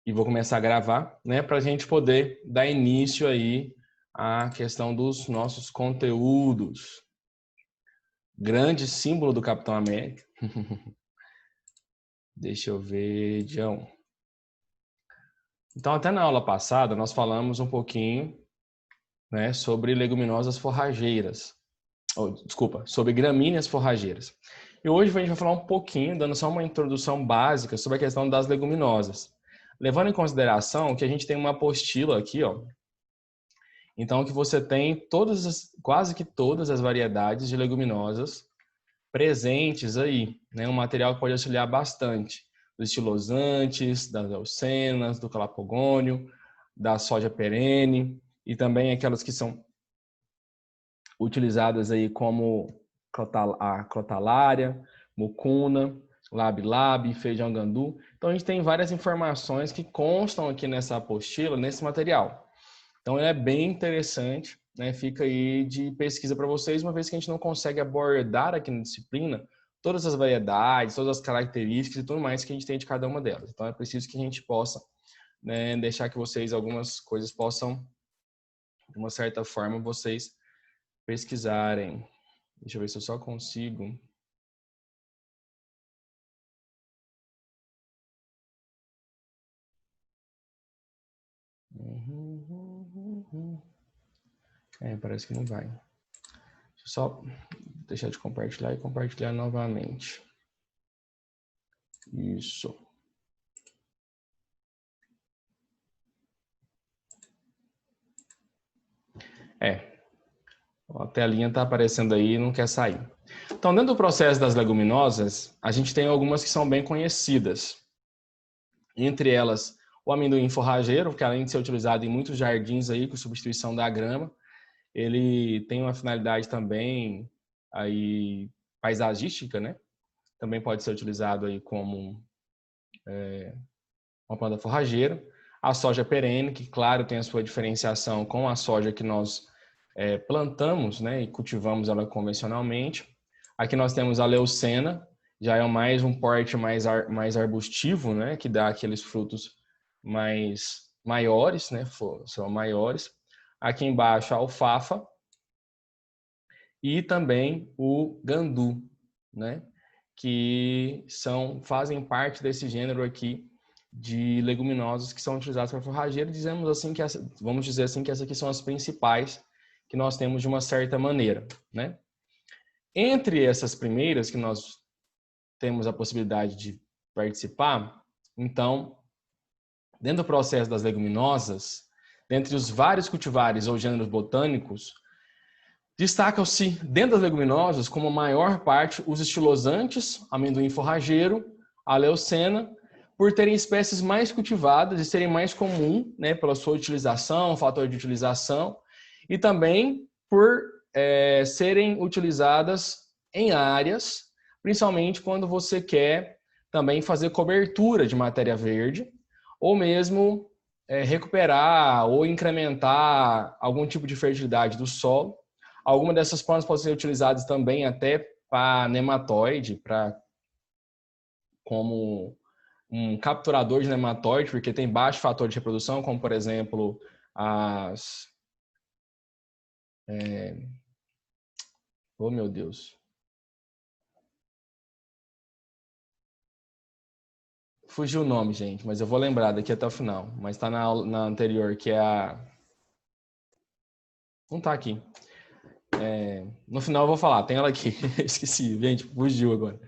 e vou começar a gravar, né, para a gente poder dar início aí à questão dos nossos conteúdos. Grande símbolo do Capitão América. Deixa eu ver, João. Então, até na aula passada, nós falamos um pouquinho, né, sobre leguminosas forrageiras. Desculpa, sobre gramíneas forrageiras. E hoje a gente vai falar um pouquinho, dando só uma introdução básica sobre a questão das leguminosas. Levando em consideração que a gente tem uma apostila aqui, ó. Então, que você tem quase que todas as variedades de leguminosas presentes aí, né? Um material que pode auxiliar bastante. Dos estilosantes, das leucenas, do calapogônio, da soja perene e também aquelas que são utilizadas aí como a crotalária, mucuna, labi-labi, feijão gandu. Então a gente tem várias informações que constam aqui nessa apostila, nesse material. Então é bem interessante, né? Fica aí de pesquisa para vocês, uma vez que a gente não consegue abordar aqui na disciplina todas as variedades, todas as características e tudo mais que a gente tem de cada uma delas. Então é preciso que a gente possa, né, deixar que vocês, algumas coisas possam, de uma certa forma, vocês pesquisarem. Deixa eu ver se eu só consigo. Parece que não vai. Deixa eu só deixar de compartilhar e compartilhar novamente. Isso. A telinha está aparecendo aí e não quer sair. Então, dentro do processo das leguminosas, a gente tem algumas que são bem conhecidas. Entre elas, o amendoim forrageiro, que além de ser utilizado em muitos jardins aí com substituição da grama, ele tem uma finalidade também aí paisagística, né? Também pode ser utilizado aí como uma planta forrageira. A soja perene, que claro tem a sua diferenciação com a soja que nós plantamos, né, e cultivamos ela convencionalmente. Aqui nós temos a leucena, já é mais um porte mais arbustivo, né, que dá aqueles frutos mais maiores, né, são maiores. Aqui embaixo a alfafa e também o gandu, né, que fazem parte desse gênero aqui de leguminosas que são utilizadas para forrageira. Dizemos assim que vamos dizer assim que essas aqui são as principais que nós temos de uma certa maneira, né? Entre essas primeiras que nós temos a possibilidade de participar, então, dentro do processo das leguminosas, dentre os vários cultivares ou gêneros botânicos, destacam-se dentro das leguminosas como a maior parte os estilosantes, amendoim forrageiro, a leucena, por terem espécies mais cultivadas e serem mais comum, né, pela sua utilização, fator de utilização, e também por serem utilizadas em áreas, principalmente quando você quer também fazer cobertura de matéria verde, ou mesmo recuperar ou incrementar algum tipo de fertilidade do solo. Algumas dessas plantas podem ser utilizadas também até para nematóide, como um capturador de nematóide, porque tem baixo fator de reprodução, como por exemplo oh meu Deus. Fugiu o nome, gente, mas eu vou lembrar daqui até o final. Mas está na anterior, que é a... Não está aqui. No final eu vou falar, tem ela aqui. Esqueci, gente, fugiu agora.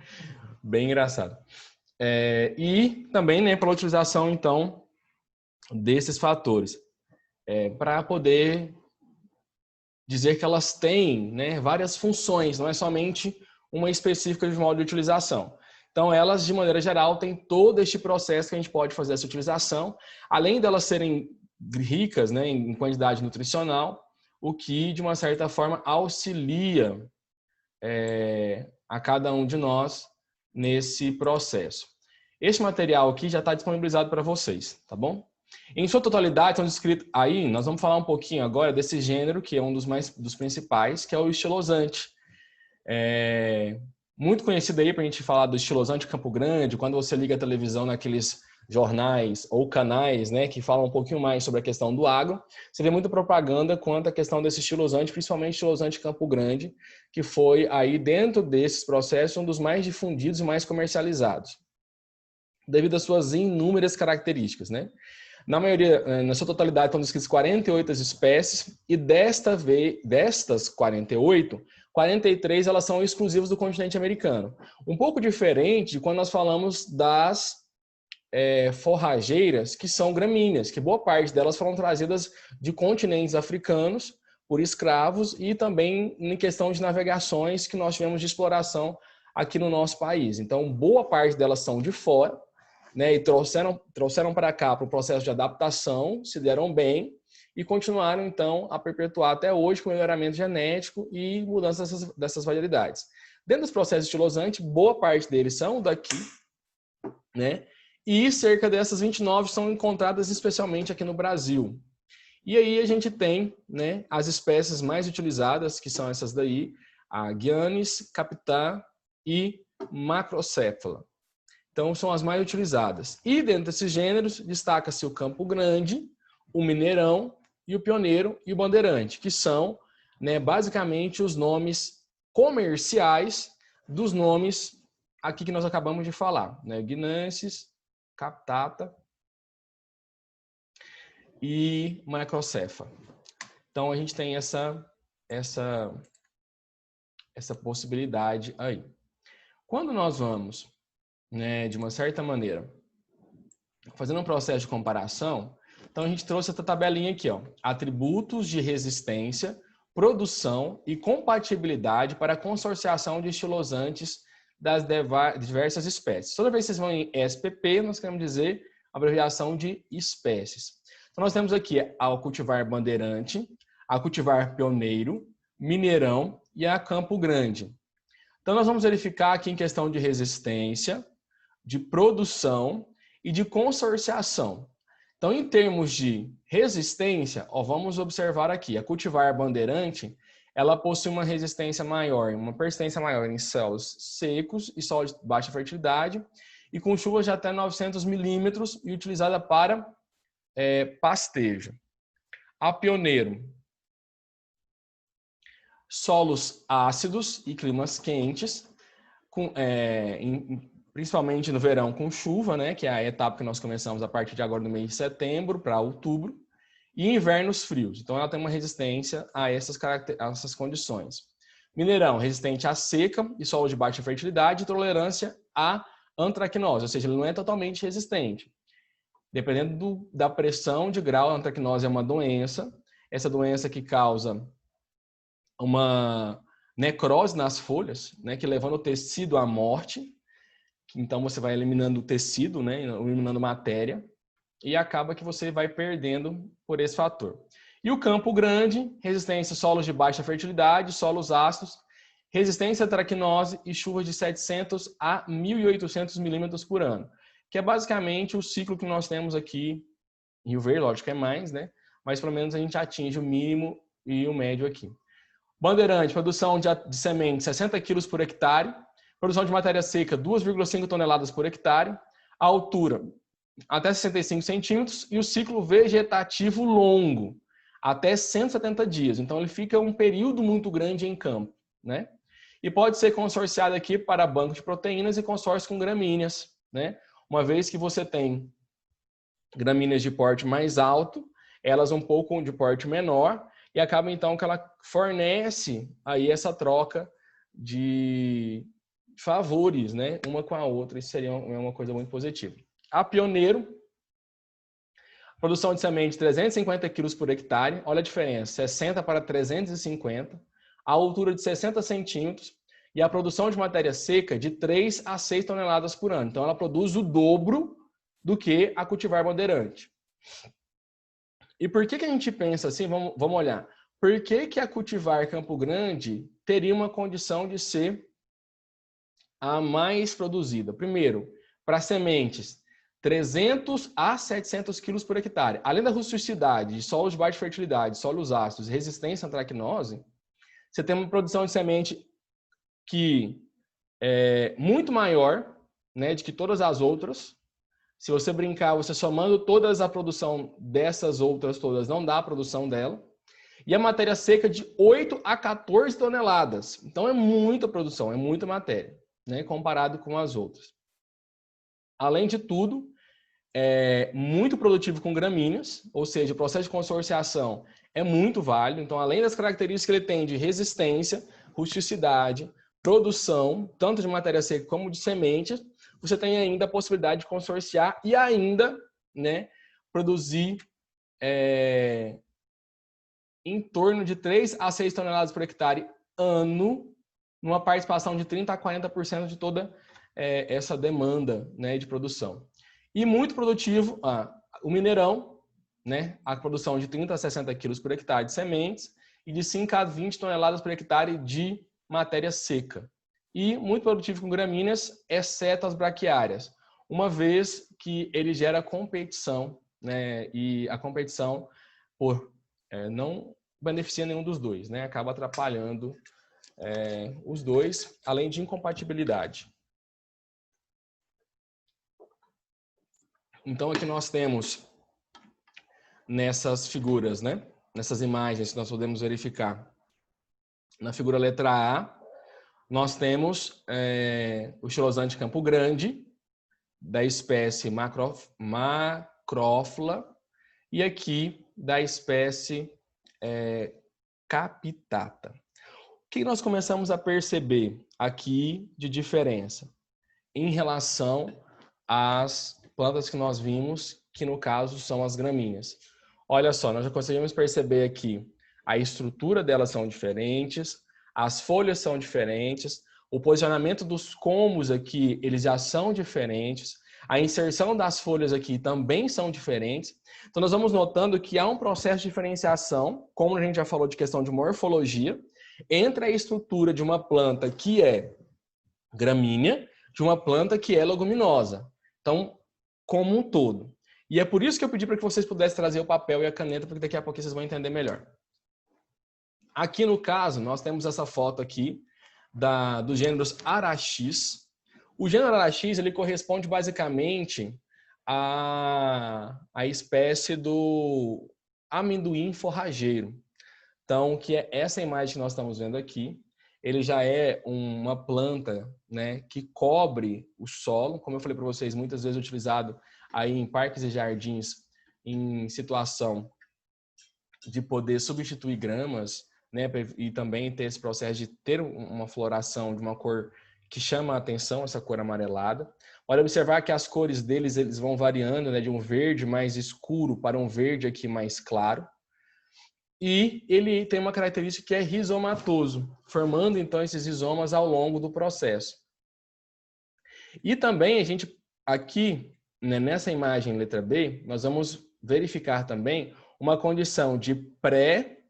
Bem engraçado. E também, né, pela utilização, então, desses fatores. Para poder dizer que elas têm, né, várias funções, não é somente uma específica de modo de utilização. Então, elas, de maneira geral, têm todo este processo que a gente pode fazer essa utilização, além delas serem ricas, né, em quantidade nutricional, o que, de uma certa forma, auxilia a cada um de nós nesse processo. Este material aqui já está disponibilizado para vocês, tá bom? Em sua totalidade, são descritos aí, nós vamos falar um pouquinho agora desse gênero, que é um dos principais, que é o estilosante. Muito conhecido aí para a gente falar do estilosante Campo Grande, quando você liga a televisão naqueles jornais ou canais, né, que falam um pouquinho mais sobre a questão do agro, você vê muita propaganda quanto à questão desse estilosante, principalmente estilosante Campo Grande, que foi aí dentro desses processos um dos mais difundidos e mais comercializados, devido às suas inúmeras características, né? Na maioria, na sua totalidade, estão descritas 48 espécies e destas 48, 43 elas são exclusivas do continente americano. Um pouco diferente de quando nós falamos das forrageiras, que são gramíneas, que boa parte delas foram trazidas de continentes africanos por escravos e também em questão de navegações que nós tivemos de exploração aqui no nosso país. Então, boa parte delas são de fora, né, e trouxeram para cá para o processo de adaptação, se deram bem e continuaram, então, a perpetuar até hoje com melhoramento genético e mudança dessas variedades. Dentro dos processos estilosantes, boa parte deles são daqui, né, e cerca dessas 29 são encontradas especialmente aqui no Brasil. E aí a gente tem, né, as espécies mais utilizadas, que são essas daí, a Guianis, Capitã e Macrocéfala. Então, são as mais utilizadas. E dentro desses gêneros, destaca-se o Campo Grande, o Mineirão e o Pioneiro e o Bandeirante, que são, né, basicamente os nomes comerciais dos nomes aqui que nós acabamos de falar, né? Guinensis, Captata e Macrocéfala. Então, a gente tem essa possibilidade aí. Quando nós vamos, né, de uma certa maneira, fazendo um processo de comparação, então a gente trouxe essa tabelinha aqui, ó, atributos de resistência, produção e compatibilidade para a consorciação de estilosantes das diversas espécies. Toda vez que vocês vão em SPP, nós queremos dizer abreviação de espécies. Então nós temos aqui a cultivar Bandeirante, a cultivar Pioneiro, Mineirão e a Campo Grande. Então nós vamos verificar aqui em questão de resistência, de produção e de consorciação. Então, em termos de resistência, ó, vamos observar aqui, a cultivar Bandeirante, ela possui uma resistência maior, uma persistência maior em solos secos e solos de baixa fertilidade e com chuvas de até 900 milímetros e utilizada para pastejo. A Pioneiro, solos ácidos e climas quentes, principalmente no verão com chuva, né, que é a etapa que nós começamos a partir de agora no mês de setembro para outubro, e invernos frios. Então ela tem uma resistência a essas condições. Mineirão, resistente à seca e solo de baixa fertilidade e tolerância à antracnose, ou seja, ele não é totalmente resistente. Dependendo da pressão de grau, a antracnose é uma doença, essa doença que causa uma necrose nas folhas, né, que levando o tecido à morte. Então você vai eliminando o tecido, né, eliminando matéria, e acaba que você vai perdendo por esse fator. E o Campo Grande, resistência a solos de baixa fertilidade, solos ácidos, resistência à tracnose e chuvas de 700 a 1.800 milímetros por ano, que é basicamente o ciclo que nós temos aqui em Rio Verde, lógico que é mais, né? Mas pelo menos a gente atinge o mínimo e o médio aqui. Bandeirante, produção de semente 60 quilos por hectare, produção de matéria seca 2,5 toneladas por hectare, a altura até 65 centímetros e o ciclo vegetativo longo, até 170 dias. Então ele fica um período muito grande em campo, né? E pode ser consorciado aqui para banco de proteínas e consórcio com gramíneas, né? Uma vez que você tem gramíneas de porte mais alto, elas um pouco de porte menor, e acaba então que ela fornece aí essa troca de favores, né, uma com a outra, isso seria uma coisa muito positiva. A Pioneiro, produção de semente 350 quilos por hectare, olha a diferença, 60 para 350, a altura de 60 centímetros e a produção de matéria seca de 3 a 6 toneladas por ano. Então ela produz o dobro do que a cultivar Bandeirante. E por que a gente pensa assim? Vamos olhar. Por que a cultivar Campo Grande teria uma condição de ser a mais produzida? Primeiro, para sementes, 300 a 700 quilos por hectare. Além da rusticidade, de solos de baixa fertilidade, solos ácidos, resistência à antracnose, você tem uma produção de semente que é muito maior, né, de que todas as outras. Se você brincar, você somando todas a produção dessas outras todas, não dá a produção dela. E a matéria seca de 8 a 14 toneladas. Então é muita produção, é muita matéria, né, comparado com as outras. Além de tudo, é muito produtivo com gramíneas, ou seja, o processo de consorciação é muito válido. Então, além das características que ele tem de resistência, rusticidade, produção, tanto de matéria seca como de sementes, você tem ainda a possibilidade de consorciar e ainda, né, produzir em torno de 3 a 6 toneladas por hectare ano, numa participação de 30 a 40% de toda essa demanda, né, de produção. E muito produtivo, o Mineirão, né, a produção de 30 a 60 quilos por hectare de sementes e de 5 a 20 toneladas por hectare de matéria seca. E muito produtivo com gramíneas, exceto as braquiárias, uma vez que ele gera competição, né, e a competição não beneficia nenhum dos dois, né, acaba atrapalhando os dois, além de incompatibilidade. Então, aqui nós temos nessas figuras, né? Nessas imagens que nós podemos verificar. Na figura letra A, nós temos o xilosante Campo Grande, da espécie Macrófila, e aqui da espécie Capitata. O que nós começamos a perceber aqui de diferença em relação às plantas que nós vimos, que no caso são as gramíneas? Olha só, nós já conseguimos perceber aqui a estrutura delas são diferentes, as folhas são diferentes, o posicionamento dos comos aqui, eles já são diferentes, a inserção das folhas aqui também são diferentes. Então nós vamos notando que há um processo de diferenciação, como a gente já falou de questão de morfologia, entre a estrutura de uma planta que é gramínea, de uma planta que é leguminosa. Então, como um todo. E é por isso que eu pedi para que vocês pudessem trazer o papel e a caneta, porque daqui a pouco vocês vão entender melhor. Aqui no caso, nós temos essa foto aqui dos gêneros Araxis. O gênero Araxis, ele corresponde basicamente à espécie do amendoim forrageiro. Então, que é essa imagem que nós estamos vendo aqui, ele já é uma planta, né, que cobre o solo, como eu falei para vocês, muitas vezes utilizado aí em parques e jardins em situação de poder substituir gramas, né, e também ter esse processo de ter uma floração de uma cor que chama a atenção, essa cor amarelada. Olha, observar que as cores deles eles vão variando, né, de um verde mais escuro para um verde aqui mais claro. E ele tem uma característica que é rizomatoso, formando então esses rizomas ao longo do processo. E também a gente aqui, né, nessa imagem letra B, nós vamos verificar também uma condição de pré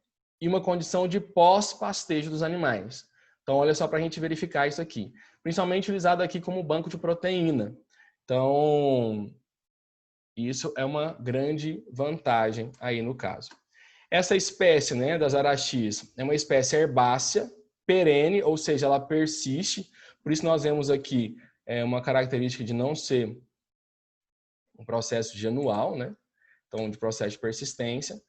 e uma condição de pós-pastejo dos animais. Então, olha só para a gente verificar isso aqui. Principalmente utilizado aqui como banco de proteína. Então, isso é uma grande vantagem aí no caso. Essa espécie, né, das araxis é uma espécie herbácea, perene, ou seja, ela persiste. Por isso nós vemos aqui uma característica de não ser um processo de anual, né? Então, de processo de persistência.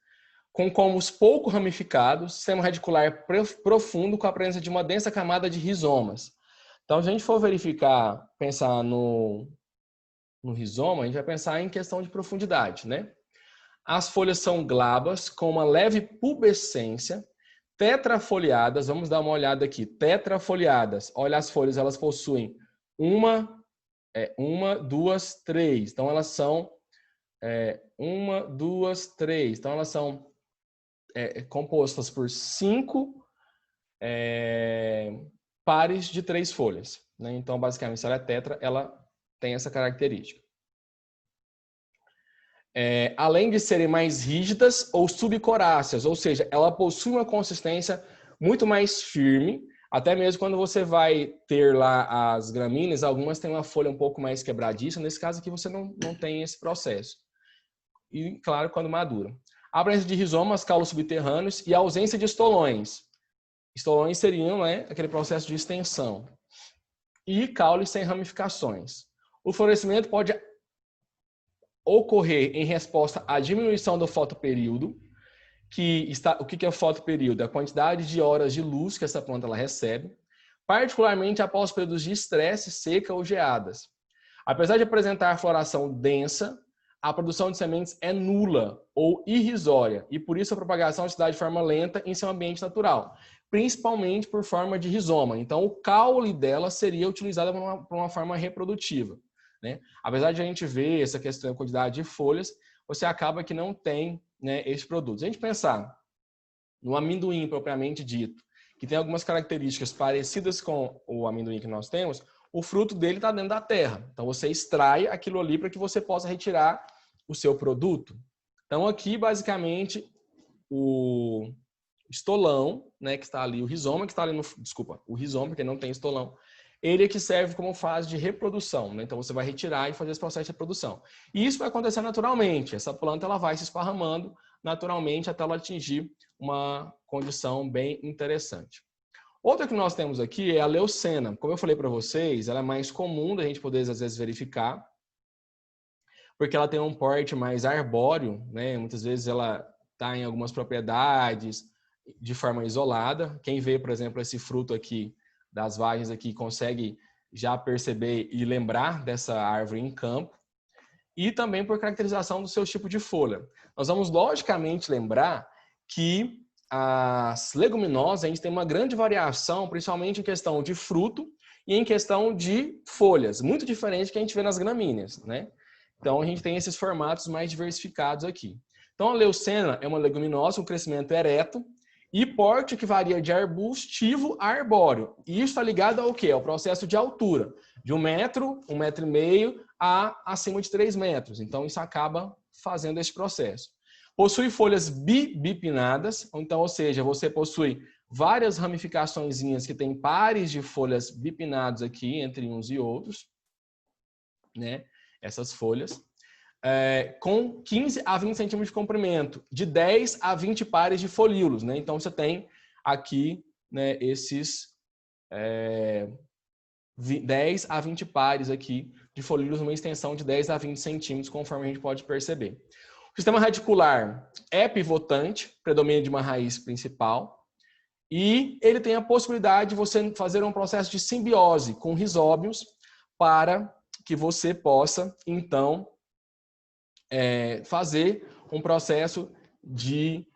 Com comos pouco ramificados, sistema radicular profundo com a presença de uma densa camada de rizomas. Então, se a gente for verificar, pensar no rizoma, a gente vai pensar em questão de profundidade, né? As folhas são glabras, com uma leve pubescência, tetrafoliadas. Vamos dar uma olhada aqui. Tetrafoliadas. Olha as folhas, elas possuem uma, duas, três. Então, elas são uma, duas, três. Então, elas são compostas por 5 pares de 3 folhas, né? Então, basicamente, se ela é tetra, ela tem essa característica. Além de serem mais rígidas ou subcoráceas, ou seja, ela possui uma consistência muito mais firme, até mesmo quando você vai ter lá as gramíneas, algumas têm uma folha um pouco mais quebradiça, nesse caso aqui você não tem esse processo. E, claro, quando madura. A presença de rizomas, caulos subterrâneos e a ausência de estolões. Estolões seriam, né, aquele processo de extensão. E caules sem ramificações. O florescimento pode ocorrer em resposta à diminuição do fotoperíodo, o que é o fotoperíodo? A quantidade de horas de luz que essa planta ela recebe, particularmente após períodos de estresse, seca ou geadas. Apesar de apresentar floração densa, a produção de sementes é nula ou irrisória e por isso a propagação se dá de forma lenta em seu ambiente natural, principalmente por forma de rizoma. Então, o caule dela seria utilizado para uma forma reprodutiva, né? Apesar de a gente ver essa questão da quantidade de folhas, você acaba que não tem, né, esses produtos. Se a gente pensar no amendoim propriamente dito, que tem algumas características parecidas com o amendoim que nós temos, o fruto dele está dentro da terra. Então, você extrai aquilo ali para que você possa retirar o seu produto. Então, aqui, basicamente, o estolão, né, que está ali, o rizoma que está ali no... Desculpa, o rizoma, porque não tem estolão. Ele é que serve como fase de reprodução, né? Então, você vai retirar e fazer esse processo de reprodução. E isso vai acontecer naturalmente. Essa planta ela vai se esparramando naturalmente até ela atingir uma condição bem interessante. Outra que nós temos aqui é a leucena. Como eu falei para vocês, ela é mais comum da gente poder, às vezes, verificar, porque ela tem um porte mais arbóreo, né? Muitas vezes ela está em algumas propriedades de forma isolada. Quem vê, por exemplo, esse fruto aqui das vagens aqui consegue já perceber e lembrar dessa árvore em campo. E também por caracterização do seu tipo de folha. Nós vamos, logicamente, lembrar que as leguminosas, a gente tem uma grande variação, principalmente em questão de fruto e em questão de folhas, muito diferente do que a gente vê nas gramíneas, né? Então, a gente tem esses formatos mais diversificados aqui. Então, a leucena é uma leguminosa com crescimento ereto e porte que varia de arbustivo a arbóreo. E isso está ligado ao quê? Ao processo de altura, de 1 metro, 1,5 metro a acima de 3 metros. Então, isso acaba fazendo esse processo. Possui folhas bipinnadas, então, ou seja, você possui várias ramificaçõezinhas que têm pares de folhas bipinnadas aqui, entre uns e outros, né? Essas folhas. Com 15 a 20 centímetros de comprimento, de 10 a 20 pares de folíolos, né? Então, você tem aqui, né, esses 10 a 20 pares aqui de folíolos numa extensão de 10 a 20 centímetros, conforme a gente pode perceber. O sistema radicular é pivotante, predomínio de uma raiz principal, e ele tem a possibilidade de você fazer um processo de simbiose com rizóbios para que você possa, então, fazer um processo de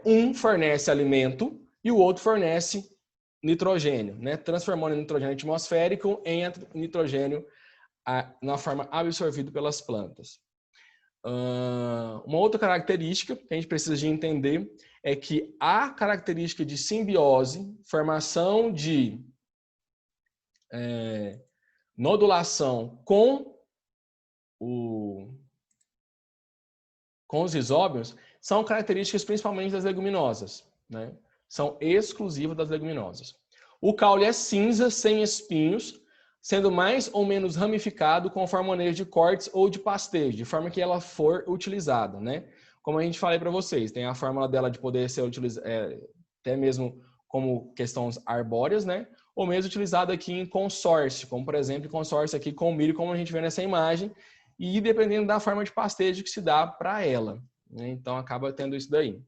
um fornece alimento e o outro fornece nitrogênio, né? Transformando nitrogênio atmosférico em nitrogênio na forma absorvido pelas plantas. Uma outra característica que a gente precisa de entender é que a característica de simbiose, formação de nodulação com os rizóbios, são características principalmente das leguminosas, né? São exclusivas das leguminosas. O caule é cinza, sem espinhos, sendo mais ou menos ramificado conforme o manejo de cortes ou de pastejo, de forma que ela for utilizada, né? Como a gente falei para vocês, tem a fórmula dela de poder ser utilizada até mesmo como questões arbóreas, né? Ou mesmo utilizada aqui em consórcio, como por exemplo, consórcio aqui com milho, como a gente vê nessa imagem, e dependendo da forma de pastejo que se dá para ela, né? Então acaba tendo isso daí.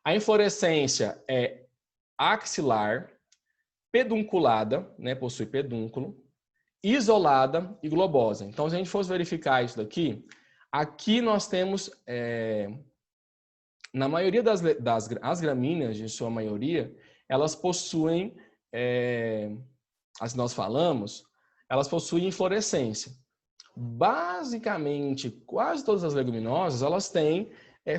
A inflorescência é axilar, pedunculada, né? Possui pedúnculo, isolada e globosa. Então, se a gente fosse verificar isso daqui, aqui nós temos, na maioria as gramíneas, de sua maioria, elas possuem, as que nós falamos, elas possuem inflorescência. Basicamente, quase todas as leguminosas, elas têm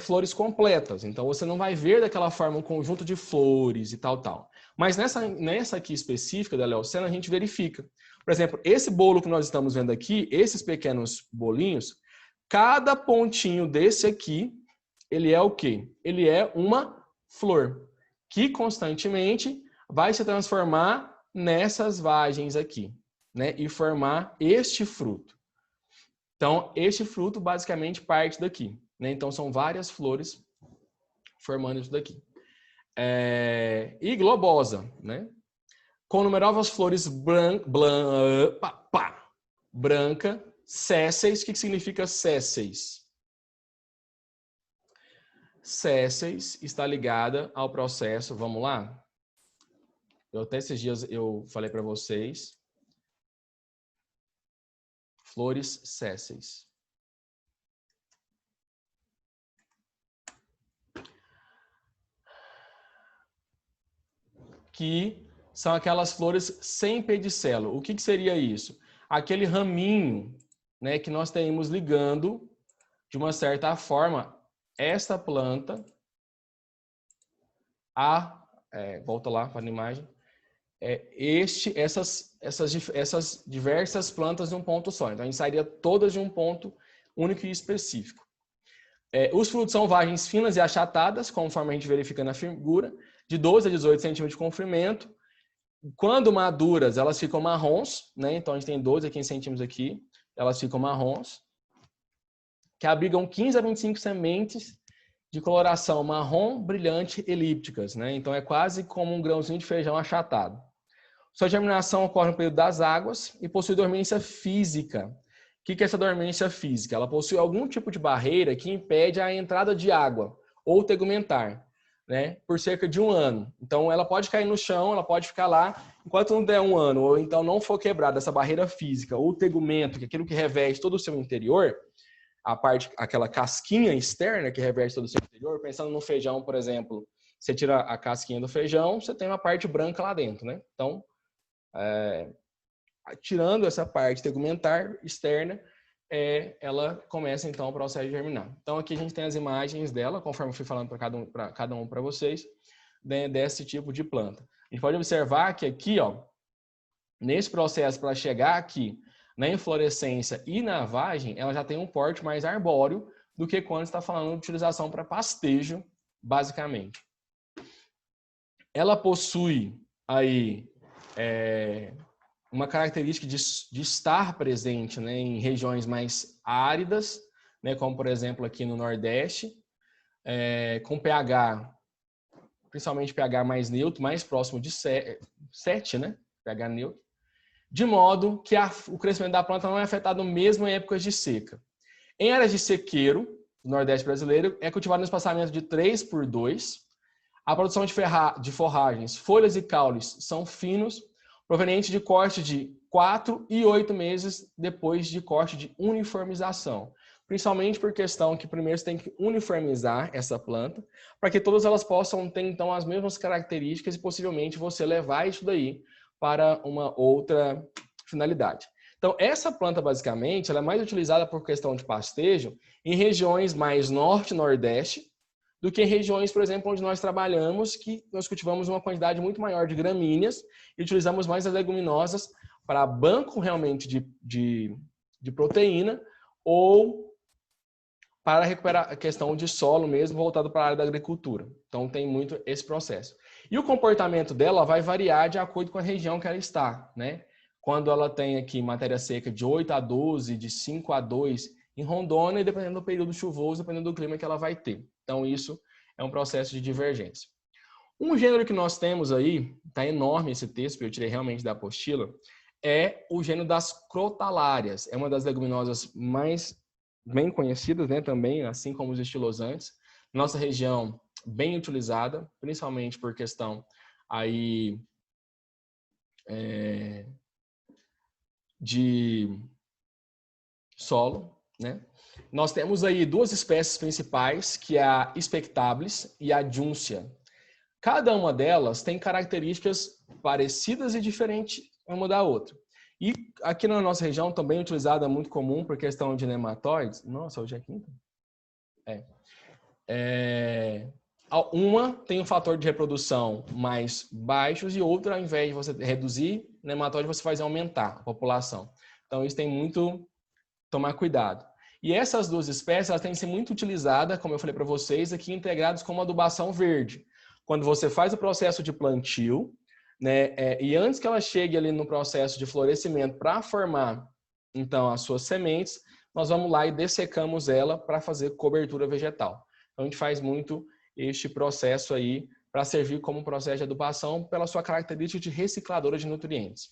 flores completas. Então, você não vai ver daquela forma um conjunto de flores e tal. Mas nessa aqui específica da leucena, a gente verifica. Por exemplo, esse bolo que nós estamos vendo aqui, esses pequenos bolinhos, cada pontinho desse aqui, ele é o quê? Ele é uma flor, que constantemente vai se transformar nessas vagens aqui, né? E formar este fruto. Então, este fruto basicamente parte daqui, né? Então, são várias flores formando isso daqui. E globosa, né? Com numerosas flores branca, sésseis, o que significa sésseis? Sésseis está ligada ao processo, vamos lá? Até esses dias eu falei para vocês, flores sésseis. Que são aquelas flores sem pedicelo. O que seria isso? Aquele raminho, né, que nós temos ligando, de uma certa forma, esta planta a... volta lá para a imagem. Essas diversas plantas de um ponto só. Então, a gente sairia todas de um ponto único e específico. Os frutos são vagens finas e achatadas, conforme a gente verifica na figura, de 12 a 18 centímetros de comprimento. Quando maduras, elas ficam marrons, né? Então, a gente tem 12 a 15 centímetros aqui, elas ficam marrons, que abrigam 15 a 25 sementes de coloração marrom brilhante elípticas, né? Então, é quase como um grãozinho de feijão achatado. Sua germinação ocorre no período das águas e possui dormência física. O que é essa dormência física? Ela possui algum tipo de barreira que impede a entrada de água ou tegumentar, né, por cerca de 1 ano. Então, ela pode cair no chão, ela pode ficar lá, enquanto não der 1 ano, ou então não for quebrada essa barreira física, ou o tegumento, que é aquilo que reveste todo o seu interior, aquela casquinha externa que reveste todo o seu interior, pensando no feijão, por exemplo, você tira a casquinha do feijão, você tem uma parte branca lá dentro, né? Então, tirando essa parte tegumentar externa, ela começa então o processo de germinar. Então aqui a gente tem as imagens dela, conforme eu fui falando para cada um para vocês, né, desse tipo de planta. A gente pode observar que aqui, ó, nesse processo para chegar aqui na inflorescência e na vagem, ela já tem um porte mais arbóreo do que quando está falando de utilização para pastejo, basicamente. Ela possui aí uma característica de estar presente, né, em regiões mais áridas, né, como por exemplo aqui no Nordeste, com pH, principalmente pH mais neutro, mais próximo de 7, né, pH neutro, de modo que o crescimento da planta não é afetado mesmo em épocas de seca. Em áreas de sequeiro, no Nordeste brasileiro, é cultivado no espaçamento de 3x2. A produção de forragens, folhas e caules são finos, provenientes de corte de 4 e 8 meses depois de corte de uniformização. Principalmente por questão que primeiro você tem que uniformizar essa planta, para que todas elas possam ter então as mesmas características e possivelmente você levar isso daí para uma outra finalidade. Então, essa planta, basicamente, ela é mais utilizada por questão de pastejo em regiões mais norte e nordeste, do que em regiões, por exemplo, onde nós trabalhamos, que nós cultivamos uma quantidade muito maior de gramíneas e utilizamos mais as leguminosas para banco realmente de proteína ou para recuperar a questão de solo mesmo, voltado para a área da agricultura. Então, tem muito esse processo. E o comportamento dela vai variar de acordo com a região que ela está, né? Quando ela tem aqui matéria seca de 8 a 12, de 5 a 2 em Rondônia, e dependendo do período chuvoso, dependendo do clima que ela vai ter. Então, isso é um processo de divergência. Um gênero que nós temos aí, está enorme esse texto, que eu tirei realmente da apostila, é o gênero das crotalárias. É uma das leguminosas mais bem conhecidas, né, também, assim como os estilosantes. Nossa região, bem utilizada, principalmente por questão aí de solo, né? Nós temos aí 2 espécies principais, que é a Spectabilis e a Juncia. Cada uma delas tem características parecidas e diferentes uma da outra. E aqui na nossa região também utilizada, muito comum por questão de nematóides. Nossa, hoje é quinta? Uma tem um fator de reprodução mais baixos e outra, ao invés de você reduzir nematóide, você faz aumentar a população. Então, isso tem muito tomar cuidado. E essas 2 espécies, elas têm que ser muito utilizadas, como eu falei para vocês, aqui integradas como adubação verde. Quando você faz o processo de plantio, né, e antes que ela chegue ali no processo de florescimento para formar, então, as suas sementes, nós vamos lá e dessecamos ela para fazer cobertura vegetal. Então, a gente faz muito este processo aí para servir como processo de adubação pela sua característica de recicladora de nutrientes.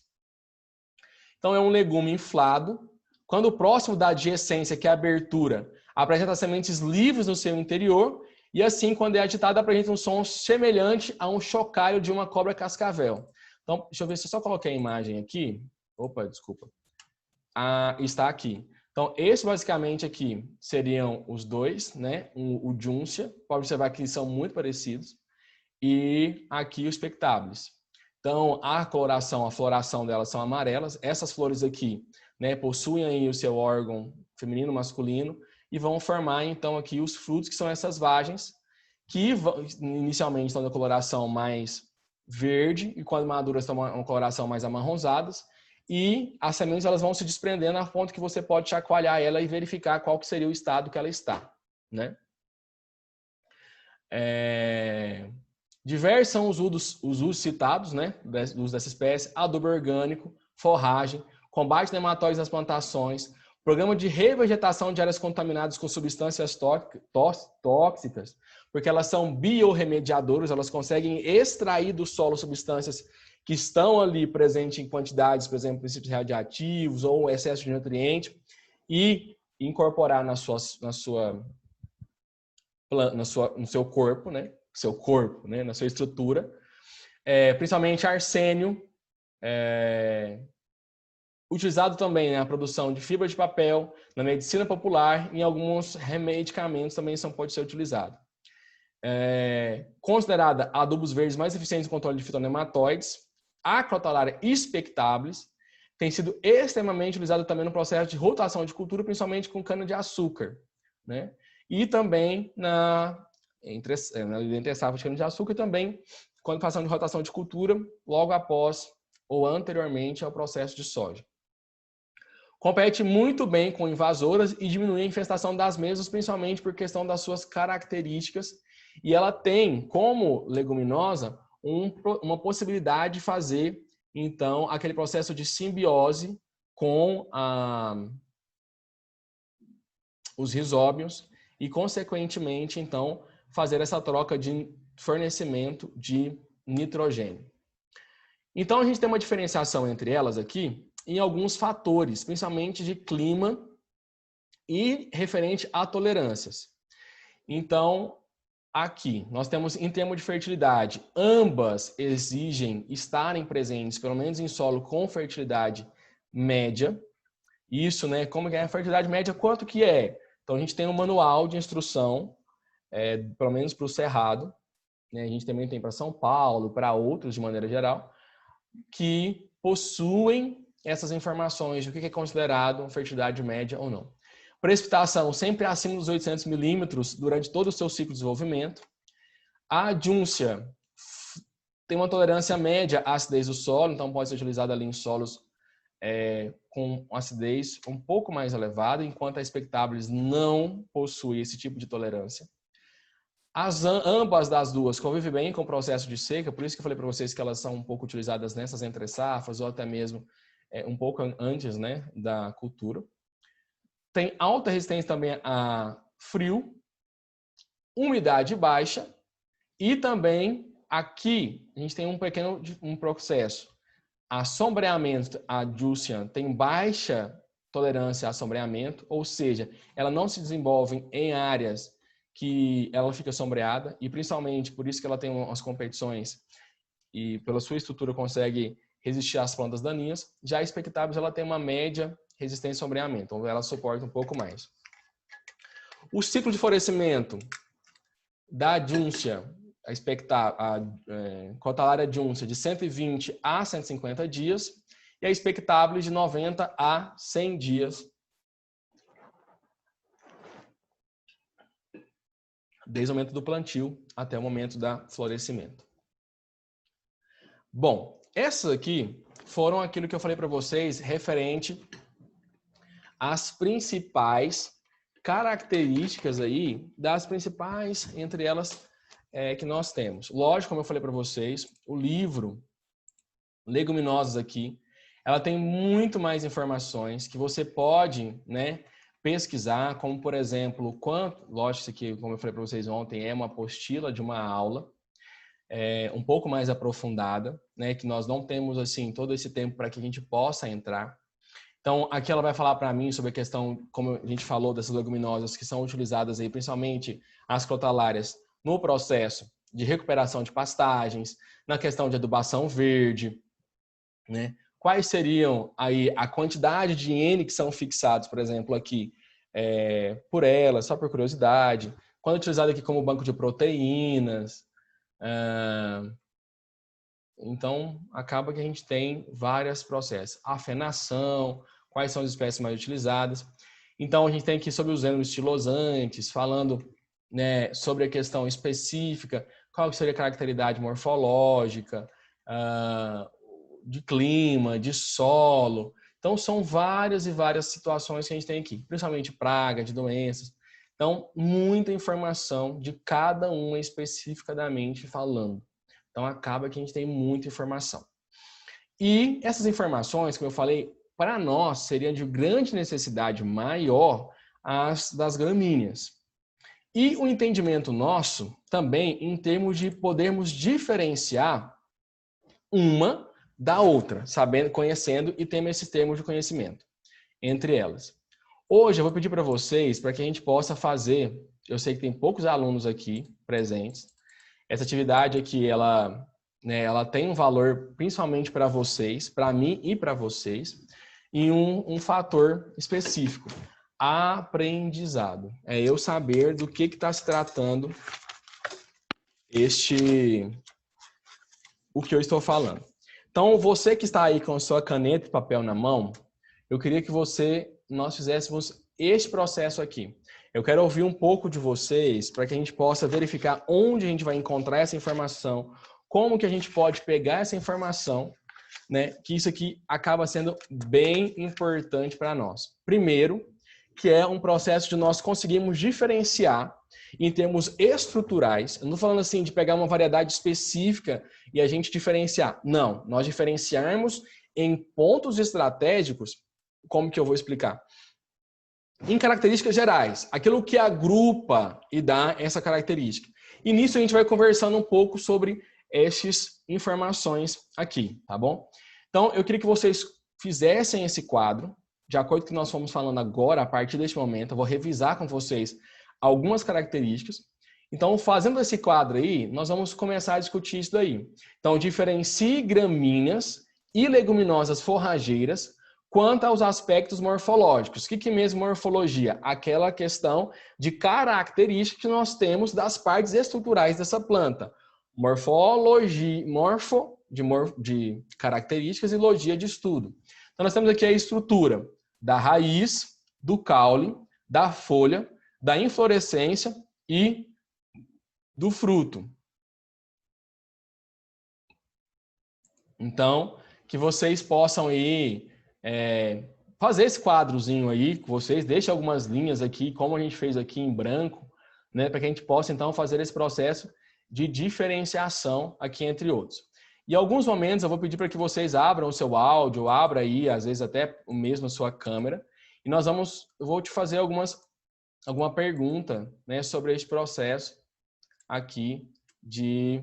Então, é um legume inflado, Quando próximo da adjacência, que é a abertura, apresenta sementes livres no seu interior, e assim, quando é agitado, apresenta um som semelhante a um chocalho de uma cobra cascavel. Então, deixa eu ver se eu só coloquei a imagem aqui. Opa, desculpa. Está aqui. Então, esse basicamente aqui seriam os dois, né? O Juncia, pode observar que são muito parecidos, e aqui os Spectabilis. Então, a coloração, a floração delas são amarelas. Essas flores aqui, né, possuem aí o seu órgão feminino, masculino, e vão formar, então, aqui os frutos, que são essas vagens, que inicialmente estão na coloração mais verde, e quando maduras estão uma coloração mais amarronzadas, e as sementes elas vão se desprendendo a ponto que você pode chacoalhar ela e verificar qual que seria o estado que ela está, né? Diversos são os usos citados, né, do uso dessa espécie: adubo orgânico, forragem, combate a nematóides nas plantações, programa de revegetação de áreas contaminadas com substâncias tóxicas, porque elas são biorremediadoras, elas conseguem extrair do solo substâncias que estão ali presentes em quantidades, por exemplo, princípios radioativos ou excesso de nutriente, e incorporar no seu corpo, né, na sua estrutura, principalmente arsênio, utilizado também na produção de fibra de papel, na medicina popular, e em alguns medicamentos também pode ser utilizado. Considerada adubos verdes mais eficientes no controle de fitonematóides, a Crotalaria spectabilis tem sido extremamente utilizada também no processo de rotação de cultura, principalmente com cana-de-açúcar, né? E também entre safra de cana-de-açúcar, também quando passando de rotação de cultura, logo após ou anteriormente ao processo de soja. Compete muito bem com invasoras e diminui a infestação das mesmas, principalmente por questão das suas características. E ela tem, como leguminosa, uma possibilidade de fazer, então, aquele processo de simbiose com os rizóbios e, consequentemente, então, fazer essa troca de fornecimento de nitrogênio. Então, a gente tem uma diferenciação entre elas aqui em alguns fatores, principalmente de clima e referente a tolerâncias. Então, aqui, nós temos, em termos de fertilidade, ambas exigem estarem presentes, pelo menos em solo com fertilidade média. Isso, né? Como que é a fertilidade média? Quanto que é? Então, a gente tem um manual de instrução, pelo menos para o Cerrado, né? A gente também tem para São Paulo, para outros de maneira geral, que possuem essas informações do que é considerado fertilidade média ou não. Precipitação sempre acima dos 800 milímetros durante todo o seu ciclo de desenvolvimento. A Juncia tem uma tolerância média à acidez do solo, então pode ser utilizada ali em solos com acidez um pouco mais elevada, enquanto a Spectabilis não possui esse tipo de tolerância. Ambas das duas convivem bem com o processo de seca, por isso que eu falei para vocês que elas são um pouco utilizadas nessas entre-safras ou até mesmo um pouco antes, né, da cultura. Tem alta resistência também a frio, umidade baixa e também aqui a gente tem um processo. A sombreamento, a Juncia tem baixa tolerância a sombreamento, ou seja, ela não se desenvolve em áreas que ela fica sombreada, e principalmente por isso que ela tem umas competições e pela sua estrutura consegue resistir às plantas daninhas. Já a Spectabilis ela tem uma média resistência a sombreamento, então ela suporta um pouco mais. O ciclo de florescimento da Juncia, a Crotalaria Juncia, de 120 a 150 dias, e a Spectabilis de 90 a 100 dias, desde o momento do plantio até o momento do florescimento. Bom, essas aqui foram aquilo que eu falei para vocês referente às principais características aí, das principais, entre elas, que nós temos. Lógico, como eu falei para vocês, o livro Leguminosas aqui, ela tem muito mais informações que você pode, né, pesquisar, como por exemplo, lógico, isso aqui, como eu falei para vocês ontem, é uma apostila de uma aula, um pouco mais aprofundada, né, que nós não temos assim todo esse tempo para que a gente possa entrar. Então, aqui ela vai falar para mim sobre a questão, como a gente falou, dessas leguminosas que são utilizadas aí, principalmente as crotalárias, no processo de recuperação de pastagens, na questão de adubação verde, né? Quais seriam aí a quantidade de N que são fixados, por exemplo, aqui, por ela, só por curiosidade, quando utilizado aqui como banco de proteínas. Então, acaba que a gente tem vários processos. Afenação, quais são as espécies mais utilizadas. Então, a gente tem aqui sobre os gêneros estilosantes, falando, né, sobre a questão específica, qual seria a caracteridade morfológica, de clima, de solo. Então, são várias e várias situações que a gente tem aqui, principalmente praga, de doenças. Então, muita informação de cada uma especificadamente falando. Então, acaba que a gente tem muita informação. E essas informações, como eu falei, para nós seriam de grande necessidade maior as das gramíneas. E o entendimento nosso também em termos de podermos diferenciar uma da outra, sabendo, conhecendo e tendo esses termos de conhecimento entre elas. Hoje eu vou pedir para vocês, para que a gente possa fazer, eu sei que tem poucos alunos aqui presentes, essa atividade aqui, ela, né, ela tem um valor principalmente para vocês, para mim e para vocês, e um fator específico, aprendizado. É eu saber do que está se tratando o que eu estou falando. Então, você que está aí com sua caneta e papel na mão, eu queria que nós fizéssemos este processo aqui. Eu quero ouvir um pouco de vocês para que a gente possa verificar onde a gente vai encontrar essa informação, como que a gente pode pegar essa informação, né? Que isso aqui acaba sendo bem importante para nós. Primeiro, que é um processo de nós conseguirmos diferenciar em termos estruturais. Eu não estou falando assim de pegar uma variedade específica e a gente diferenciar. Não, nós diferenciarmos em pontos estratégicos, como que eu vou explicar? Em características gerais, aquilo que agrupa e dá essa característica. E nisso a gente vai conversando um pouco sobre essas informações aqui, tá bom? Então, eu queria que vocês fizessem esse quadro, de acordo com o que nós fomos falando agora, a partir deste momento, eu vou revisar com vocês algumas características. Então, fazendo esse quadro aí, nós vamos começar a discutir isso daí. Então, diferencie gramíneas e leguminosas forrageiras quanto aos aspectos morfológicos. O que é mesmo morfologia? Aquela questão de características que nós temos das partes estruturais dessa planta. Morfologia, de características e logia de estudo. Então, nós temos aqui a estrutura da raiz, do caule, da folha, da inflorescência e do fruto. Então, que vocês possam ir fazer esse quadrozinho aí com vocês, deixe algumas linhas aqui, como a gente fez aqui em branco, né, para que a gente possa então fazer esse processo de diferenciação aqui entre outros. E em alguns momentos eu vou pedir para que vocês abram o seu áudio, abra aí, às vezes até mesmo a sua câmera, e eu vou te fazer alguma pergunta, né, sobre esse processo aqui de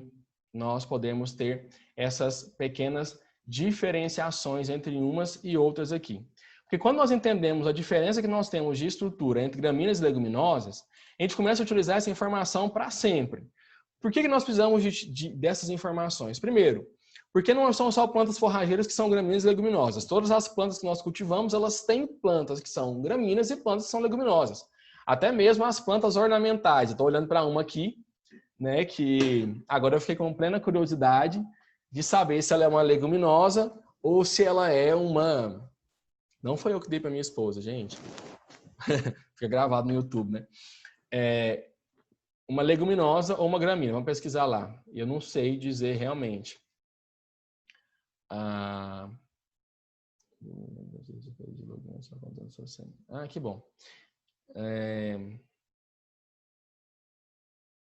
nós podemos ter essas pequenas diferenciações entre umas e outras aqui. Porque quando nós entendemos a diferença que nós temos de estrutura entre gramíneas e leguminosas, a gente começa a utilizar essa informação para sempre. Por que nós precisamos dessas informações? Primeiro, porque não são só plantas forrageiras que são gramíneas e leguminosas. Todas as plantas que nós cultivamos, elas têm plantas que são gramíneas e plantas que são leguminosas. Até mesmo as plantas ornamentais. Estou olhando para uma aqui, né, que agora eu fiquei com plena curiosidade de saber se ela é uma leguminosa ou se ela é uma... Não foi eu que dei para minha esposa, gente. Fica gravado no YouTube, né? Uma leguminosa ou uma gramínea. Vamos pesquisar lá. Eu não sei dizer realmente. Que bom.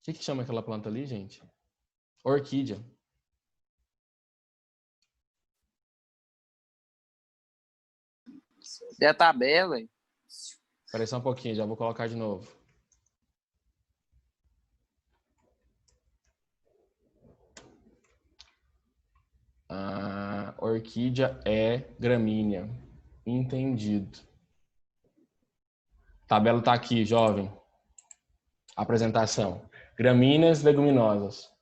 O que chama aquela planta ali, gente? Orquídea. É a tabela. Espera só um pouquinho, já vou colocar de novo. A orquídea é gramínea. Entendido. A tabela está aqui, jovem. Apresentação. Gramíneas, leguminosas.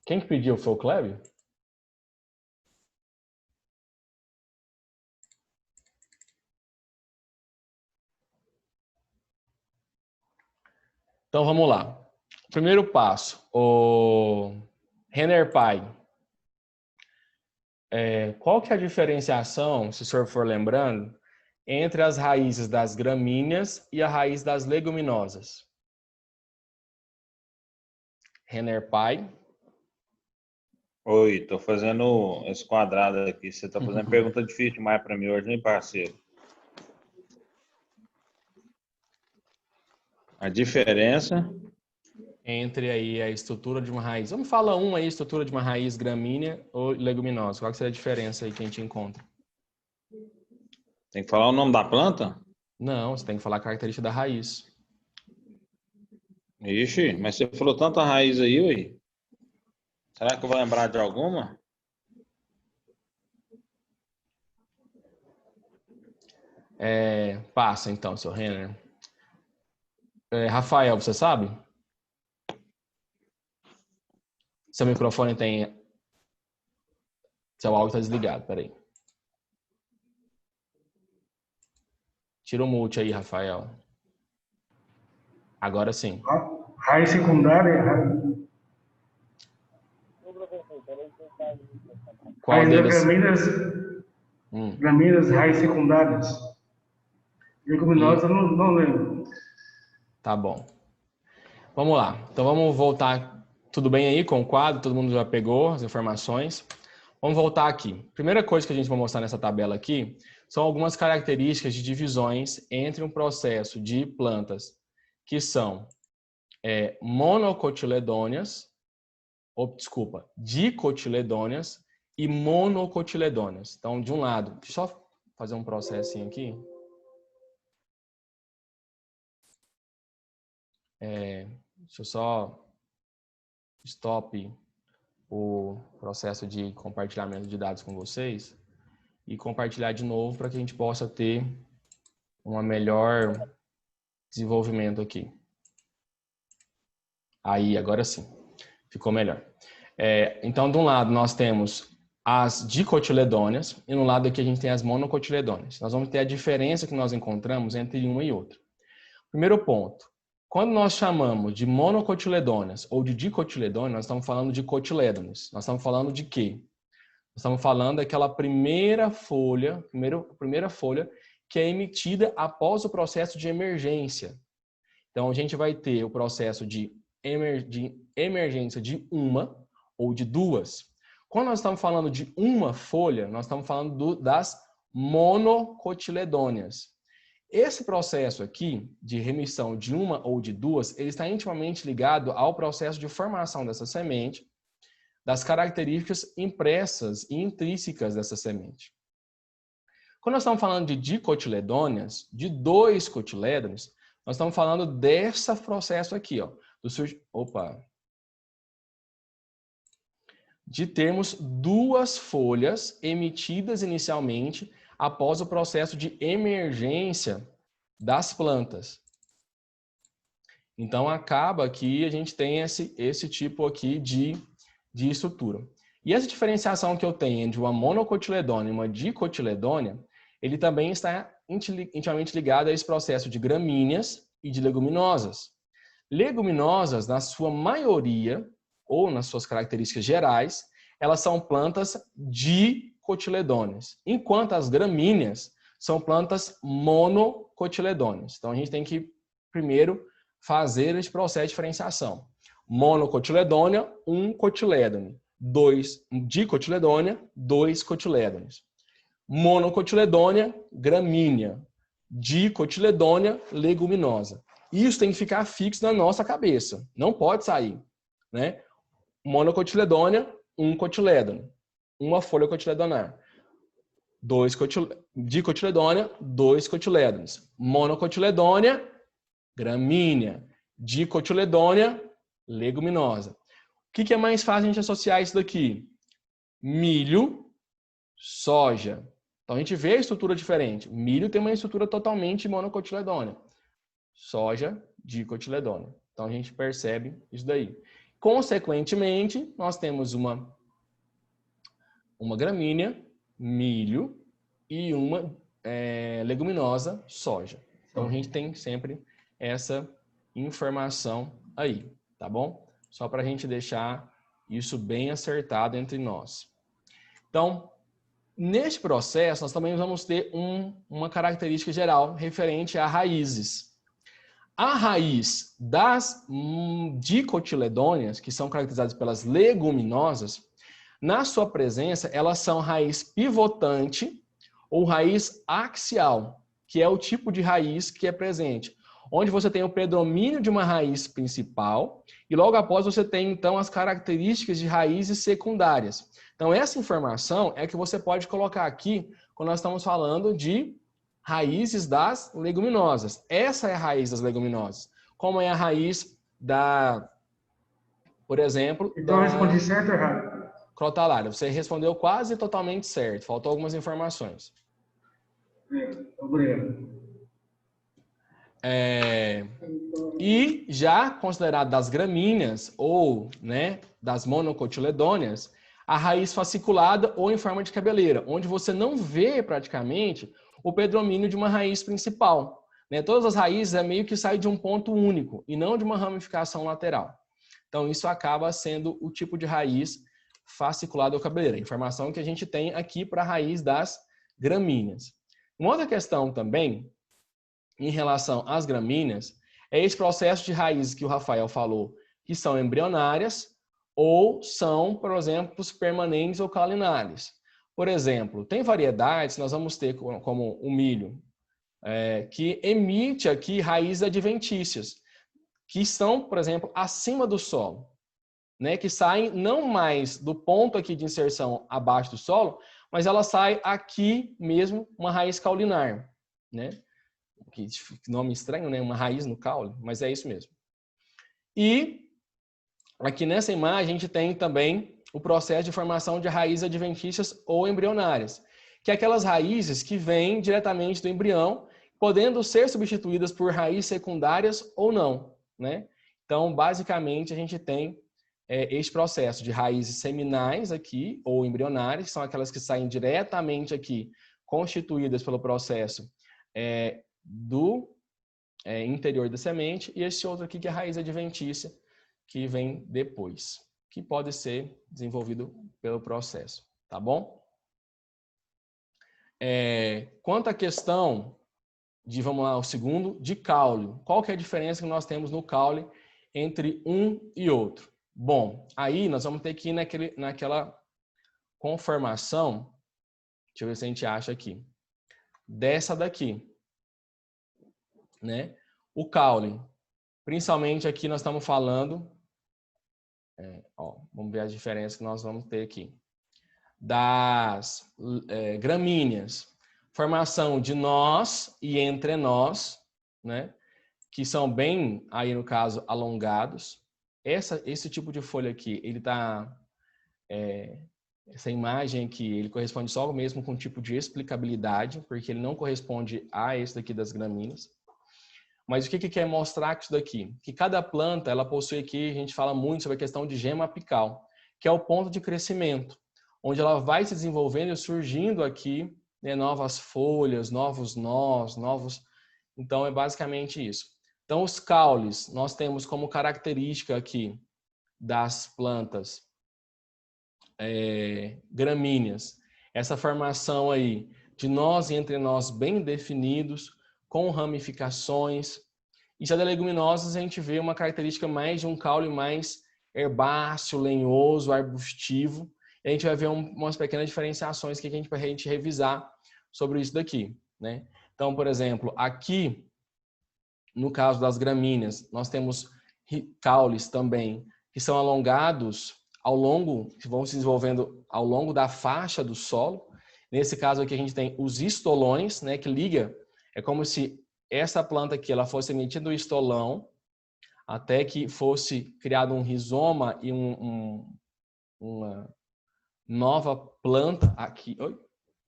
Quem que pediu? Foi o Clébio? Então vamos lá. Primeiro passo, o Renner Pai. Qual que é a diferenciação, se o senhor for lembrando, entre as raízes das gramíneas e a raiz das leguminosas? Renner Pai. Oi, tô fazendo esse quadrado aqui. Você tá fazendo pergunta difícil demais para mim hoje, hein, parceiro? A diferença Entre aí a estrutura de uma raiz. Vamos falar aí, estrutura de uma raiz gramínea ou leguminosa. Qual que seria a diferença aí que a gente encontra? tem que falar o nome da planta? Não, você tem que falar a característica da raiz. Ixi, mas você falou tanta raiz aí, ui. Será que eu vou lembrar de alguma? Passa então, seu Renner. Rafael, você sabe? Seu microfone tem... Seu áudio está desligado, peraí. Tira o mute aí, Rafael. Agora sim. Raiz secundária, Qual raiz deles? gramíneas, raiz secundárias. Leguminosa, não lembro. Tá bom. Vamos lá. Então vamos voltar. Tudo bem aí com o quadro? Todo mundo já pegou as informações? Vamos voltar aqui. Primeira coisa que a gente vai mostrar nessa tabela aqui são algumas características de divisões entre um processo de plantas que são monocotiledôneas, dicotiledôneas e monocotiledôneas. Então, de um lado, deixa eu só fazer um processinho aqui. Deixa eu só stop o processo de compartilhamento de dados com vocês e compartilhar de novo para que a gente possa ter um melhor desenvolvimento aqui. Aí, agora sim, ficou melhor. Então, de um lado, nós temos as dicotiledôneas e no lado aqui a gente tem as monocotiledôneas. Nós vamos ter a diferença que nós encontramos entre uma e outra. Primeiro ponto. Quando nós chamamos de monocotiledôneas ou de dicotiledôneas, nós estamos falando de cotilédones. Nós estamos falando de quê? Nós estamos falando daquela primeira folha que é emitida após o processo de emergência. Então, a gente vai ter o processo de emergência de uma ou de duas. Quando nós estamos falando de uma folha, nós estamos falando das monocotiledôneas. Esse processo aqui, de remissão de uma ou de duas, ele está intimamente ligado ao processo de formação dessa semente, das características impressas e intrínsecas dessa semente. Quando nós estamos falando de dicotiledôneas, de dois cotilédones, nós estamos falando desse processo aqui, ó, de termos duas folhas emitidas inicialmente após o processo de emergência das plantas. Então, acaba que a gente tem esse tipo aqui de estrutura. E essa diferenciação que eu tenho entre uma monocotiledônea e uma dicotiledônea, ele também está intimamente ligado a esse processo de gramíneas e de leguminosas. Leguminosas, na sua maioria, ou nas suas características gerais, elas são plantas dicotiledôneas, enquanto as gramíneas são plantas monocotiledôneas. Então, a gente tem que, primeiro, fazer esse processo de diferenciação. Monocotiledônea, um cotilédone. Dicotiledônea, dois cotilédones. Monocotiledônea, gramínea. Dicotiledônea, leguminosa. Isso tem que ficar fixo na nossa cabeça. Não pode sair, né? Monocotiledônea, um cotilédone. Uma folha cotiledonar. Dicotiledônea, dois cotilédones. Monocotiledônea, gramínea. Dicotiledônea, leguminosa. O que é mais fácil a gente associar isso daqui? Milho, soja. Então a gente vê a estrutura diferente. O milho tem uma estrutura totalmente monocotiledônea. Soja, dicotiledônea. Então a gente percebe isso daí. Consequentemente, nós temos uma gramínea, milho, e uma leguminosa, soja. Então a gente tem sempre essa informação aí, tá bom? Só para a gente deixar isso bem acertado entre nós. Então, neste processo, nós também vamos ter uma característica geral referente a raízes. A raiz das dicotiledôneas, que são caracterizadas pelas leguminosas, na sua presença, elas são raiz pivotante ou raiz axial, que é o tipo de raiz que é presente, onde você tem o predomínio de uma raiz principal e logo após você tem, então, as características de raízes secundárias. Então, essa informação é que você pode colocar aqui quando nós estamos falando de raízes das leguminosas. Essa é a raiz das leguminosas. Como é a raiz da, por exemplo, Então, eu respondi certo ou errado? crotalária. Você respondeu quase totalmente certo. Faltou algumas informações. Obrigado. E já considerado das gramíneas ou, né, das monocotiledôneas, a raiz fasciculada ou em forma de cabeleira, onde você não vê praticamente o predomínio de uma raiz principal. Né? Todas as raízes é meio que saem de um ponto único e não de uma ramificação lateral. Então isso acaba sendo o tipo de raiz fasciculada ou cabeleira. Informação que a gente tem aqui para a raiz das gramíneas. Uma outra questão também, em relação às gramíneas, é esse processo de raízes que o Rafael falou, que são embrionárias ou são, por exemplo, permanentes ou caulinares. Por exemplo, tem variedades, nós vamos ter como o milho, que emite aqui raízes adventícias, que estão, por exemplo, acima do solo, né? Que saem não mais do ponto aqui de inserção abaixo do solo, mas ela sai aqui mesmo, uma raiz caulinar, né? Que nome estranho, né? Uma raiz no caule, mas é isso mesmo. E aqui nessa imagem a gente tem também o processo de formação de raízes adventícias ou embrionárias, que é aquelas raízes que vêm diretamente do embrião, podendo ser substituídas por raízes secundárias ou não, né? Então, basicamente, a gente tem este processo de raízes seminais aqui, ou embrionárias, que são aquelas que saem diretamente aqui, constituídas pelo processo do interior da semente, e esse outro aqui que é a raiz adventícia, que vem depois, que pode ser desenvolvido pelo processo, tá bom? Quanto à questão de, vamos lá, o segundo, de caule. Qual que é a diferença que nós temos no caule entre um e outro? Bom, aí nós vamos ter que ir naquela conformação, deixa eu ver se a gente acha aqui, dessa daqui, né? O caule, principalmente aqui nós estamos falando, vamos ver as diferenças que nós vamos ter aqui, das gramíneas, formação de nós e entre nós, né? Que são bem, aí no caso, alongados. Esse tipo de folha aqui, ele tá, essa imagem aqui, ele corresponde só mesmo com um tipo de explicabilidade, porque ele não corresponde a esse daqui das gramíneas. Mas o que quer mostrar com isso daqui? Que cada planta, ela possui aqui, a gente fala muito sobre a questão de gema apical, que é o ponto de crescimento, onde ela vai se desenvolvendo e surgindo aqui, né, novas folhas, novos nós, Então, é basicamente isso. Então, os caules, nós temos como característica aqui das plantas gramíneas, essa formação aí de nós e entre nós bem definidos, com ramificações. E já das leguminosas, a gente vê uma característica mais de um caule mais herbáceo, lenhoso, arbustivo. E a gente vai ver umas pequenas diferenciações que a gente, para a gente revisar sobre isso daqui, né? Então, por exemplo, aqui, no caso das gramíneas, nós temos caules também, que são alongados que vão se desenvolvendo ao longo da faixa do solo. Nesse caso aqui, a gente tem os estolões, né, que liga, é como se essa planta aqui ela fosse emitida um estolão, até que fosse criado um rizoma e uma nova planta aqui.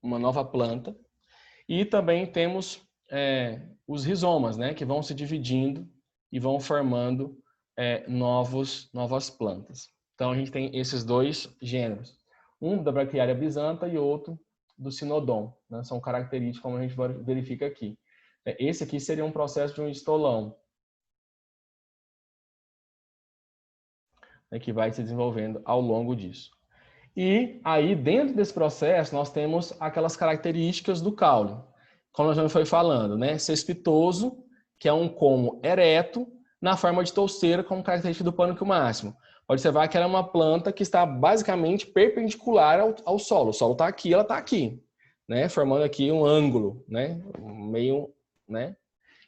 uma nova planta. E também temos os rizomas, né, que vão se dividindo e vão formando novas plantas. Então, a gente tem esses dois gêneros. Um da Braquiária bisanta e outro do Sinodon, né? São características como a gente verifica aqui. Esse aqui seria um processo de um estolão, né, que vai se desenvolvendo ao longo disso. E aí, dentro desse processo, nós temos aquelas características do caule. Como a gente foi falando, né? Cespitoso, que é um como ereto, na forma de touceira, como característica do pânico máximo. Pode observar que ela é uma planta que está basicamente perpendicular ao solo. O solo está aqui, ela está aqui, né? Formando aqui um ângulo, né? Meio, né?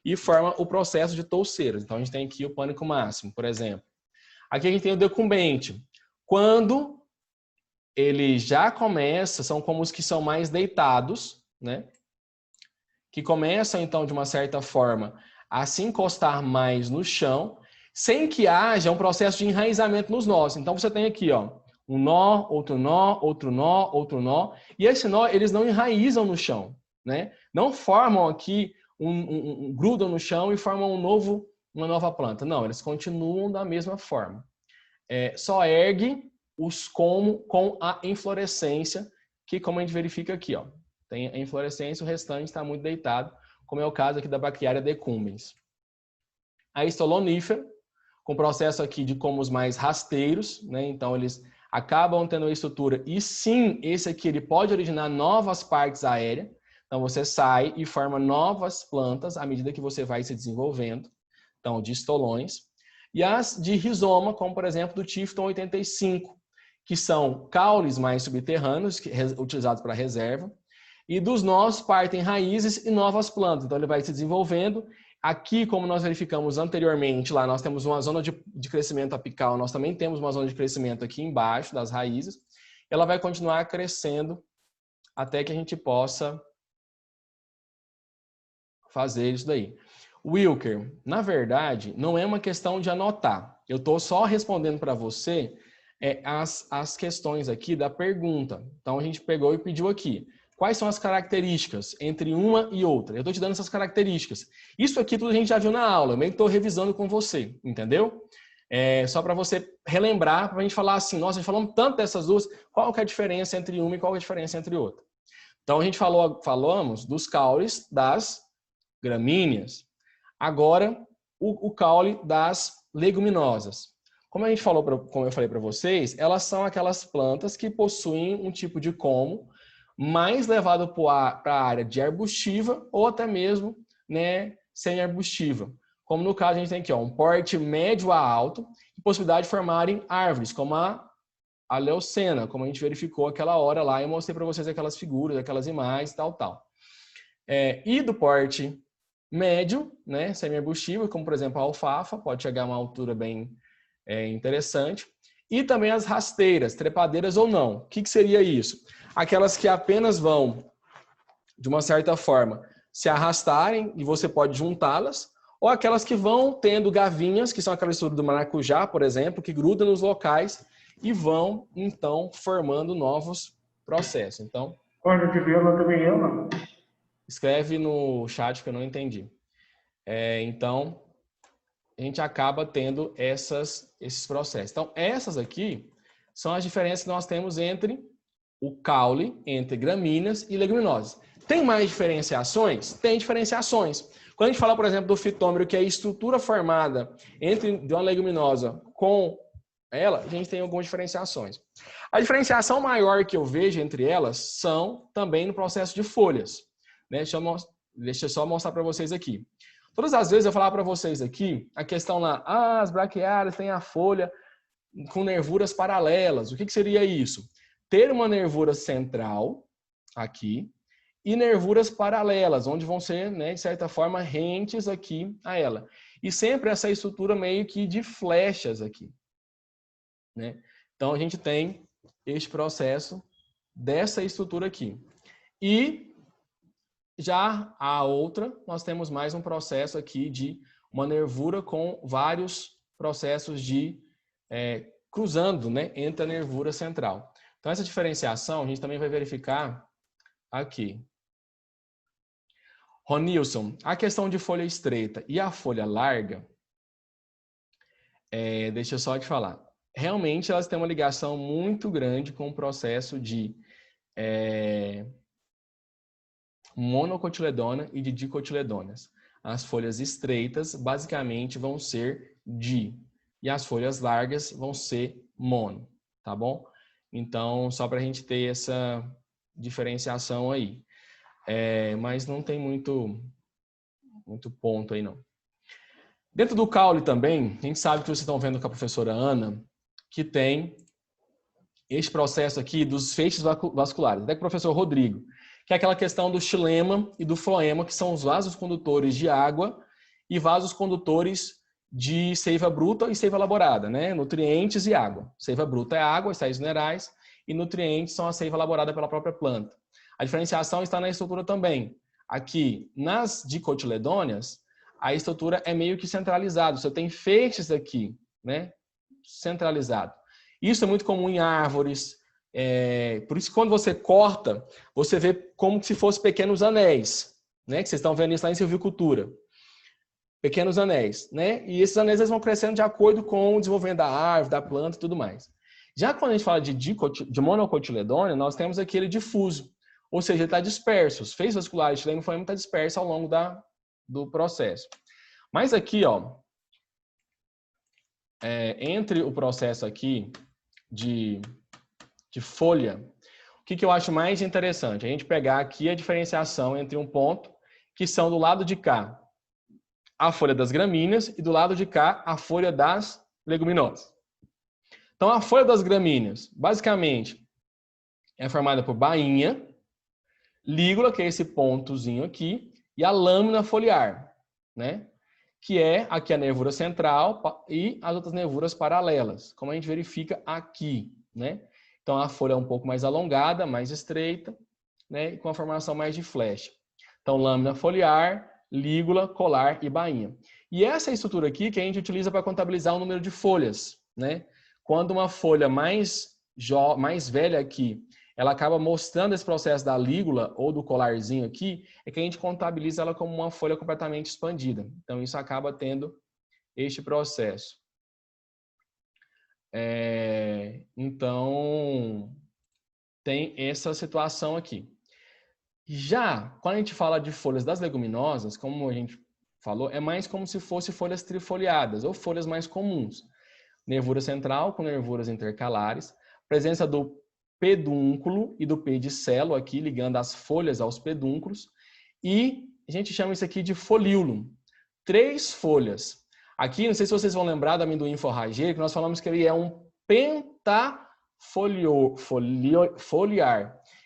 E forma o processo de touceiras. Então, a gente tem aqui o pânico máximo, por exemplo. Aqui a gente tem o decumbente. Quando ele já começa, são como os que são mais deitados, né? Que começam, então, de uma certa forma, a se encostar mais no chão, sem que haja um processo de enraizamento nos nós. Então, você tem aqui, ó, um nó, outro nó, outro nó, outro nó. E esse nó, eles não enraizam no chão, né? Não formam aqui, grudam no chão e formam uma nova planta. Não, eles continuam da mesma forma. Só ergue os como com a inflorescência, que como a gente verifica aqui, ó, tem a inflorescência, o restante está muito deitado, como é o caso aqui da Braquiária decumbens. A estolonífera, com processo aqui de comos mais rasteiros, né? Então eles acabam tendo a estrutura, e sim, esse aqui ele pode originar novas partes aéreas, então você sai e forma novas plantas à medida que você vai se desenvolvendo, então de estolões. E as de rizoma, como por exemplo do Tifton 85, que são caules mais subterrâneos, utilizados para reserva, e dos nós partem raízes e novas plantas. Então ele vai se desenvolvendo. Aqui, como nós verificamos anteriormente, lá nós temos uma zona de crescimento apical, nós também temos uma zona de crescimento aqui embaixo das raízes. Ela vai continuar crescendo até que a gente possa fazer isso daí. Wilker, na verdade, não é uma questão de anotar. Eu estou só respondendo para você as questões aqui da pergunta. Então, a gente pegou e pediu aqui. Quais são as características entre uma e outra? Eu estou te dando essas características. Isso aqui tudo a gente já viu na aula. Eu meio que estou revisando com você, entendeu? Só para você relembrar, para a gente falar assim, nossa, a gente falou tanto dessas duas, qual que é a diferença entre uma e qual que é a diferença entre outra? Então, a gente falamos dos caules das gramíneas. Agora, o caule das leguminosas. Como a gente falou, como eu falei para vocês, elas são aquelas plantas que possuem um tipo de como mais levado para a área de arbustiva ou até mesmo, né, semi-arbustiva. Como no caso a gente tem aqui, ó, um porte médio a alto e possibilidade de formarem árvores, como a leucena, como a gente verificou aquela hora lá, eu mostrei para vocês aquelas figuras, aquelas imagens, tal. E do porte médio, né, semi-arbustiva, como por exemplo a alfafa, pode chegar a uma altura bem interessante. E também as rasteiras, trepadeiras ou não. O que seria isso? Aquelas que apenas vão, de uma certa forma, se arrastarem e você pode juntá-las, ou aquelas que vão tendo gavinhas, que são aquela estrutura do maracujá, por exemplo, que grudam nos locais e vão, então, formando novos processos. Então, Corda de viola também eu, não? Escreve no chat que eu não entendi. Então, a gente acaba tendo esses processos. Então, essas aqui são as diferenças que nós temos entre o caule, entre gramíneas e leguminosas. Tem mais diferenciações? Tem diferenciações. Quando a gente fala, por exemplo, do fitômero, que é a estrutura formada de uma leguminosa com ela, a gente tem algumas diferenciações. A diferenciação maior que eu vejo entre elas são também no processo de folhas. Deixa eu só mostrar para vocês aqui. Todas as vezes eu falar para vocês aqui, a questão lá, as braquiárias têm a folha com nervuras paralelas. O que seria isso? Ter uma nervura central, aqui, e nervuras paralelas, onde vão ser, né, de certa forma, rentes aqui a ela. E sempre essa estrutura meio que de flechas aqui, né? Então, a gente tem este processo dessa estrutura aqui. E já a outra, nós temos mais um processo aqui de uma nervura com vários processos de cruzando, né, entre a nervura central. Então, essa diferenciação a gente também vai verificar aqui. Ronilson, a questão de folha estreita e a folha larga, deixa eu só te falar. Realmente elas têm uma ligação muito grande com o processo de monocotiledônia e de dicotiledôneas. As folhas estreitas basicamente vão ser di e as folhas largas vão ser mono, tá bom? Então, só para a gente ter essa diferenciação aí. Mas não tem muito ponto aí, não. Dentro do caule também, a gente sabe que vocês estão vendo com a professora Ana, que tem este processo aqui dos feixes vasculares. Até com o professor Rodrigo, que é aquela questão do xilema e do floema, que são os vasos condutores de água e vasos condutores de seiva bruta e seiva elaborada, né? Nutrientes e água. Seiva bruta é água, sais minerais, e nutrientes são a seiva elaborada pela própria planta. A diferenciação está na estrutura também. Aqui, nas dicotiledôneas, a estrutura é meio que centralizada. Você tem feixes aqui, né? Centralizado. Isso é muito comum em árvores. Por isso que quando você corta, você vê como se fossem pequenos anéis, né? Que vocês estão vendo isso lá em silvicultura. Pequenos anéis, né? E esses anéis eles vão crescendo de acordo com o desenvolvimento da árvore, da planta e tudo mais. Já quando a gente fala de monocotiledônea, nós temos aquele difuso. Ou seja, ele está disperso. Os feixes vasculares de xilema e floema está disperso ao longo do processo. Mas aqui, ó, entre o processo aqui de folha, o que eu acho mais interessante? A gente pegar aqui a diferenciação entre um ponto, que são do lado de cá a folha das gramíneas e do lado de cá a folha das leguminosas. Então, a folha das gramíneas, basicamente, é formada por bainha, lígula, que é esse pontozinho aqui, e a lâmina foliar, né? Que é aqui a nervura central e as outras nervuras paralelas, como a gente verifica aqui, né? Então, a folha é um pouco mais alongada, mais estreita, né? E com a formação mais de flecha. Então, lâmina foliar, lígula, colar e bainha. E essa é a estrutura aqui que a gente utiliza para contabilizar o número de folhas, né? Quando uma folha mais velha aqui, ela acaba mostrando esse processo da lígula ou do colarzinho aqui, é que a gente contabiliza ela como uma folha completamente expandida. Então, isso acaba tendo este processo. Então, tem essa situação aqui. Já, quando a gente fala de folhas das leguminosas, como a gente falou, é mais como se fossem folhas trifoliadas ou folhas mais comuns. Nervura central com nervuras intercalares, presença do pedúnculo e do pedicelo aqui, ligando as folhas aos pedúnculos, e a gente chama isso aqui de folíolo. 3 folhas. Aqui, não sei se vocês vão lembrar do amendoim forrageiro, que nós falamos que ele é um pentafoliar,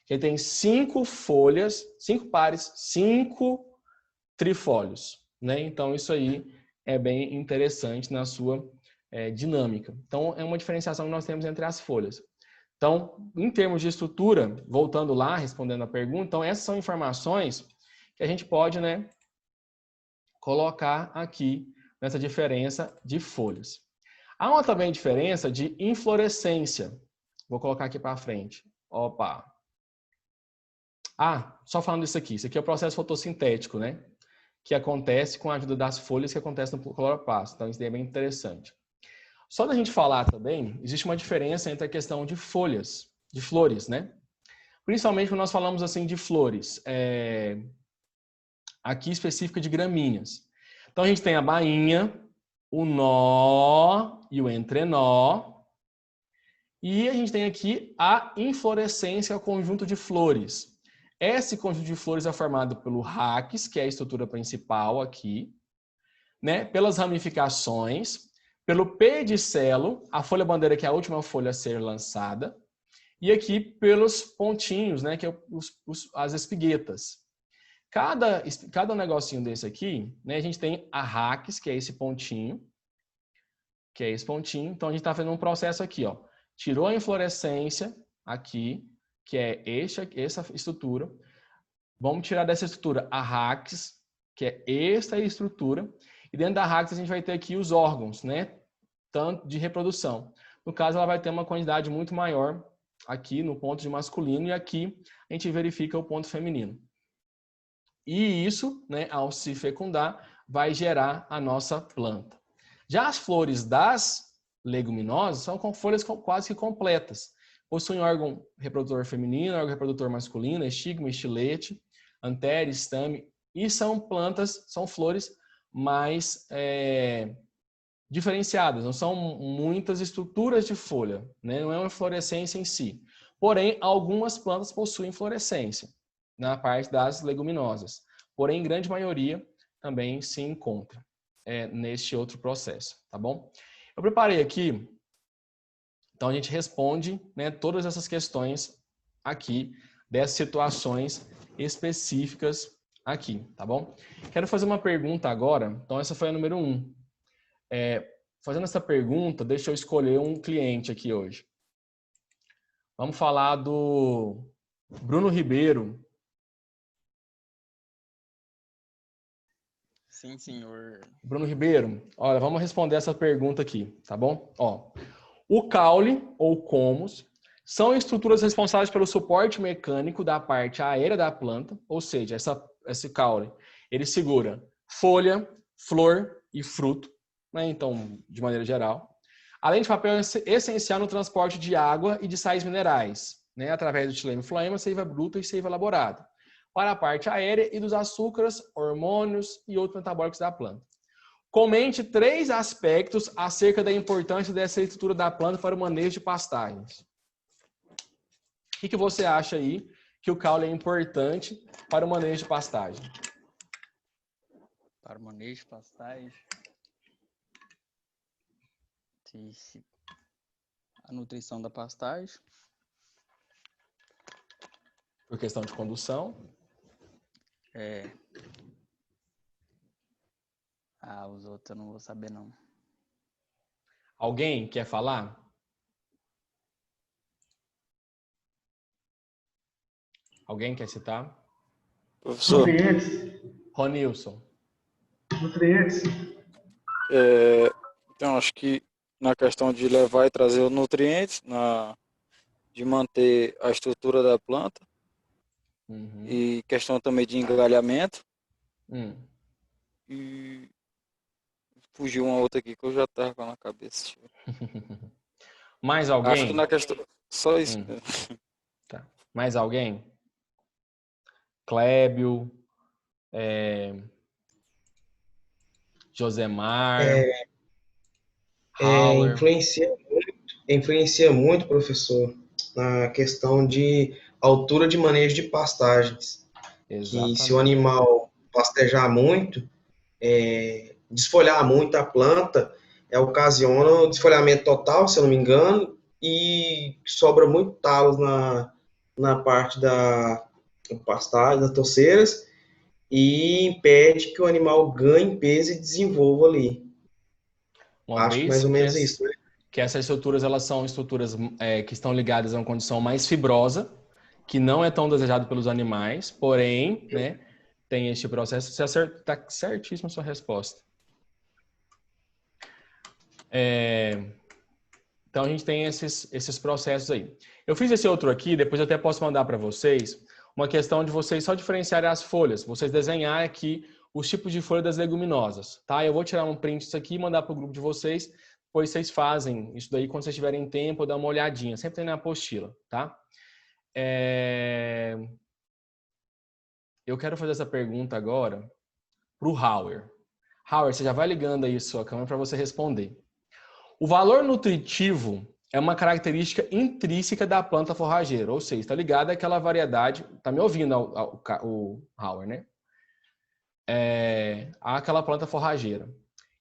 que ele tem 5 folhas, 5 pares, 5 trifólios, né? Então, isso aí é bem interessante na sua dinâmica. Então, é uma diferenciação que nós temos entre as folhas. Então, em termos de estrutura, voltando lá, respondendo a pergunta, então essas são informações que a gente pode, né, colocar aqui nessa diferença de folhas. Há uma também diferença de inflorescência. Vou colocar aqui para frente. Opa! Só falando isso aqui é o processo fotossintético, né? Que acontece com a ajuda das folhas, que acontece no cloroplasto. Então, isso daí é bem interessante. Só da gente falar também, existe uma diferença entre a questão de folhas, de flores, né? Principalmente quando nós falamos assim de flores, aqui específica de gramíneas. Então a gente tem a bainha, o nó e o entrenó. E a gente tem aqui a inflorescência, o conjunto de flores. Esse conjunto de flores é formado pelo raquis, que é a estrutura principal aqui, né? Pelas ramificações, pelo pedicelo, a folha bandeira, que é a última folha a ser lançada, e aqui pelos pontinhos, né, que é as espiguetas. Cada negocinho desse aqui, né, a gente tem a raquis, que é esse pontinho, então a gente está fazendo um processo aqui, ó. Tirou a inflorescência aqui, que é essa estrutura. Vamos tirar dessa estrutura a raquis, que é esta estrutura. E dentro da raquis a gente vai ter aqui os órgãos, né? Tanto de reprodução. No caso, ela vai ter uma quantidade muito maior aqui no ponto de masculino e aqui a gente verifica o ponto feminino. E isso, né, ao se fecundar, vai gerar a nossa planta. Já as flores das leguminosas são com folhas quase que completas. Possuem órgão reprodutor feminino, órgão reprodutor masculino, estigma, estilete, antéria, estame, e são plantas, são flores mais diferenciadas, não são muitas estruturas de folha, né? Não é uma fluorescência em si. Porém, algumas plantas possuem fluorescência na parte das leguminosas. Porém, grande maioria também se encontra neste outro processo, tá bom? Eu preparei aqui, então a gente responde, né, todas essas questões aqui, dessas situações específicas aqui, tá bom? Quero fazer uma pergunta agora, então essa foi a número 1. Fazendo essa pergunta, deixa eu escolher um cliente aqui hoje. Vamos falar do Bruno Ribeiro. Sim, senhor. Bruno Ribeiro, olha, vamos responder essa pergunta aqui, tá bom? Ó, o caule ou comos são estruturas responsáveis pelo suporte mecânico da parte aérea da planta, ou seja, esse caule, ele segura folha, flor e fruto, né? Então, de maneira geral. Além de papel essencial no transporte de água e de sais minerais, né? Através do xilema e floema, seiva bruta e seiva elaborada, para a parte aérea e dos açúcares, hormônios e outros metabólicos da planta. Comente 3 aspectos acerca da importância dessa estrutura da planta para o manejo de pastagens. O que você acha aí que o caule é importante para o manejo de pastagem? Para o manejo de pastagem. A nutrição da pastagem. Por questão de condução. Os outros eu não vou saber, não. Alguém quer falar? Alguém quer citar? Professor, Nutrientes. Ronilson. Nutrientes. Então, acho que na questão de levar e trazer os nutrientes, de manter a estrutura da planta, e questão também de engalhamento. E fugiu uma outra aqui que eu já estava com na cabeça. Mais alguém? Acho que na questão... Só isso. Tá. Mais alguém? Clébio, Josemar, Hauer. Influencia muito, professor, na questão de altura de manejo de pastagens. Exatamente. Que se o animal pastejar muito, desfolhar muito a planta, ocasiona o desfolhamento total, se eu não me engano, e sobra muito talos na parte da pastagem, das torceiras, e impede que o animal ganhe peso e desenvolva ali. Acho que mais ou menos isso, né? Que essas estruturas, elas são estruturas que estão ligadas a uma condição mais fibrosa, que não é tão desejado pelos animais, porém, né, tem este processo. Você está certíssima a sua resposta. Então, a gente tem esses processos aí. Eu fiz esse outro aqui, depois eu até posso mandar para vocês, uma questão de vocês só diferenciarem as folhas, vocês desenharem aqui os tipos de folha das leguminosas, tá? Eu vou tirar um print disso aqui e mandar para o grupo de vocês, depois vocês fazem isso daí quando vocês tiverem tempo, dá uma olhadinha, sempre tem na apostila, tá? Eu quero fazer essa pergunta agora para o Hauer. Hauer, você já vai ligando aí a sua câmera para você responder. O valor nutritivo é uma característica intrínseca da planta forrageira, ou seja, está ligada àquela variedade, está me ouvindo o Hauer, né? Àquela planta forrageira.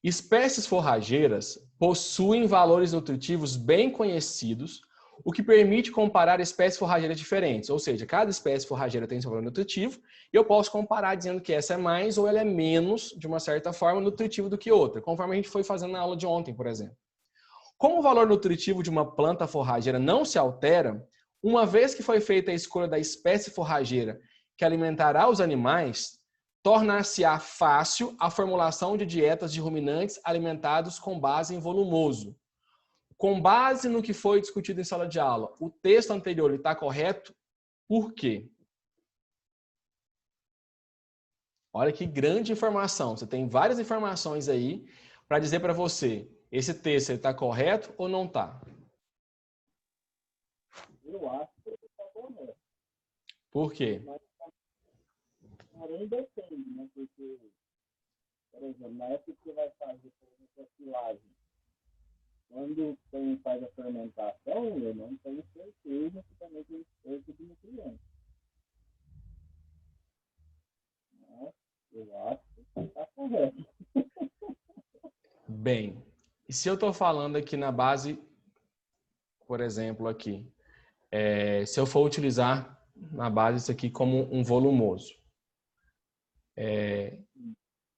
Espécies forrageiras possuem valores nutritivos bem conhecidos, o que permite comparar espécies forrageiras diferentes, ou seja, cada espécie forrageira tem seu valor nutritivo, e eu posso comparar dizendo que essa é mais ou ela é menos, de uma certa forma, nutritiva do que outra, conforme a gente foi fazendo na aula de ontem, por exemplo. Como o valor nutritivo de uma planta forrageira não se altera, uma vez que foi feita a escolha da espécie forrageira que alimentará os animais, tornar-se-á fácil a formulação de dietas de ruminantes alimentados com base em volumoso. com base no que foi discutido em sala de aula, o texto anterior está correto? Por quê? Olha que grande informação. Você tem várias informações aí para dizer para você, esse texto está correto ou não está? Eu acho que ele está correto. Por quê? Mas, porém, depende, né? Porque, por exemplo, na época que você vai fazer, por exemplo, a silagem, quando tem, faz a fermentação, eu não tenho certeza que também tem perda de nutrientes. Mas eu acho que está correto. Bem, e se eu estou falando aqui na base, por exemplo, aqui, se eu for utilizar na base isso aqui como um volumoso,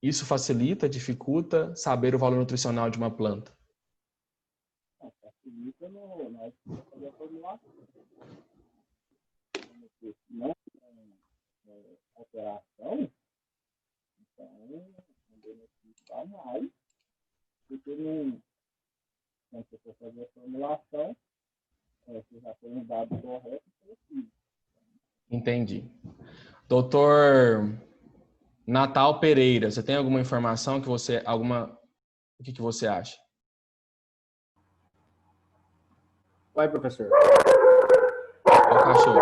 isso facilita, dificulta saber o valor nutricional de uma planta? Facilita na hora de fazer a formulação. Não tem alteração, então não beneficia mais, porque quando você for fazer a formulação, você já tem um dado correto e preciso. Entendi. Doutor Natal Pereira, você tem alguma informação que você, o que você acha? Oi, professor. Olha o cachorro.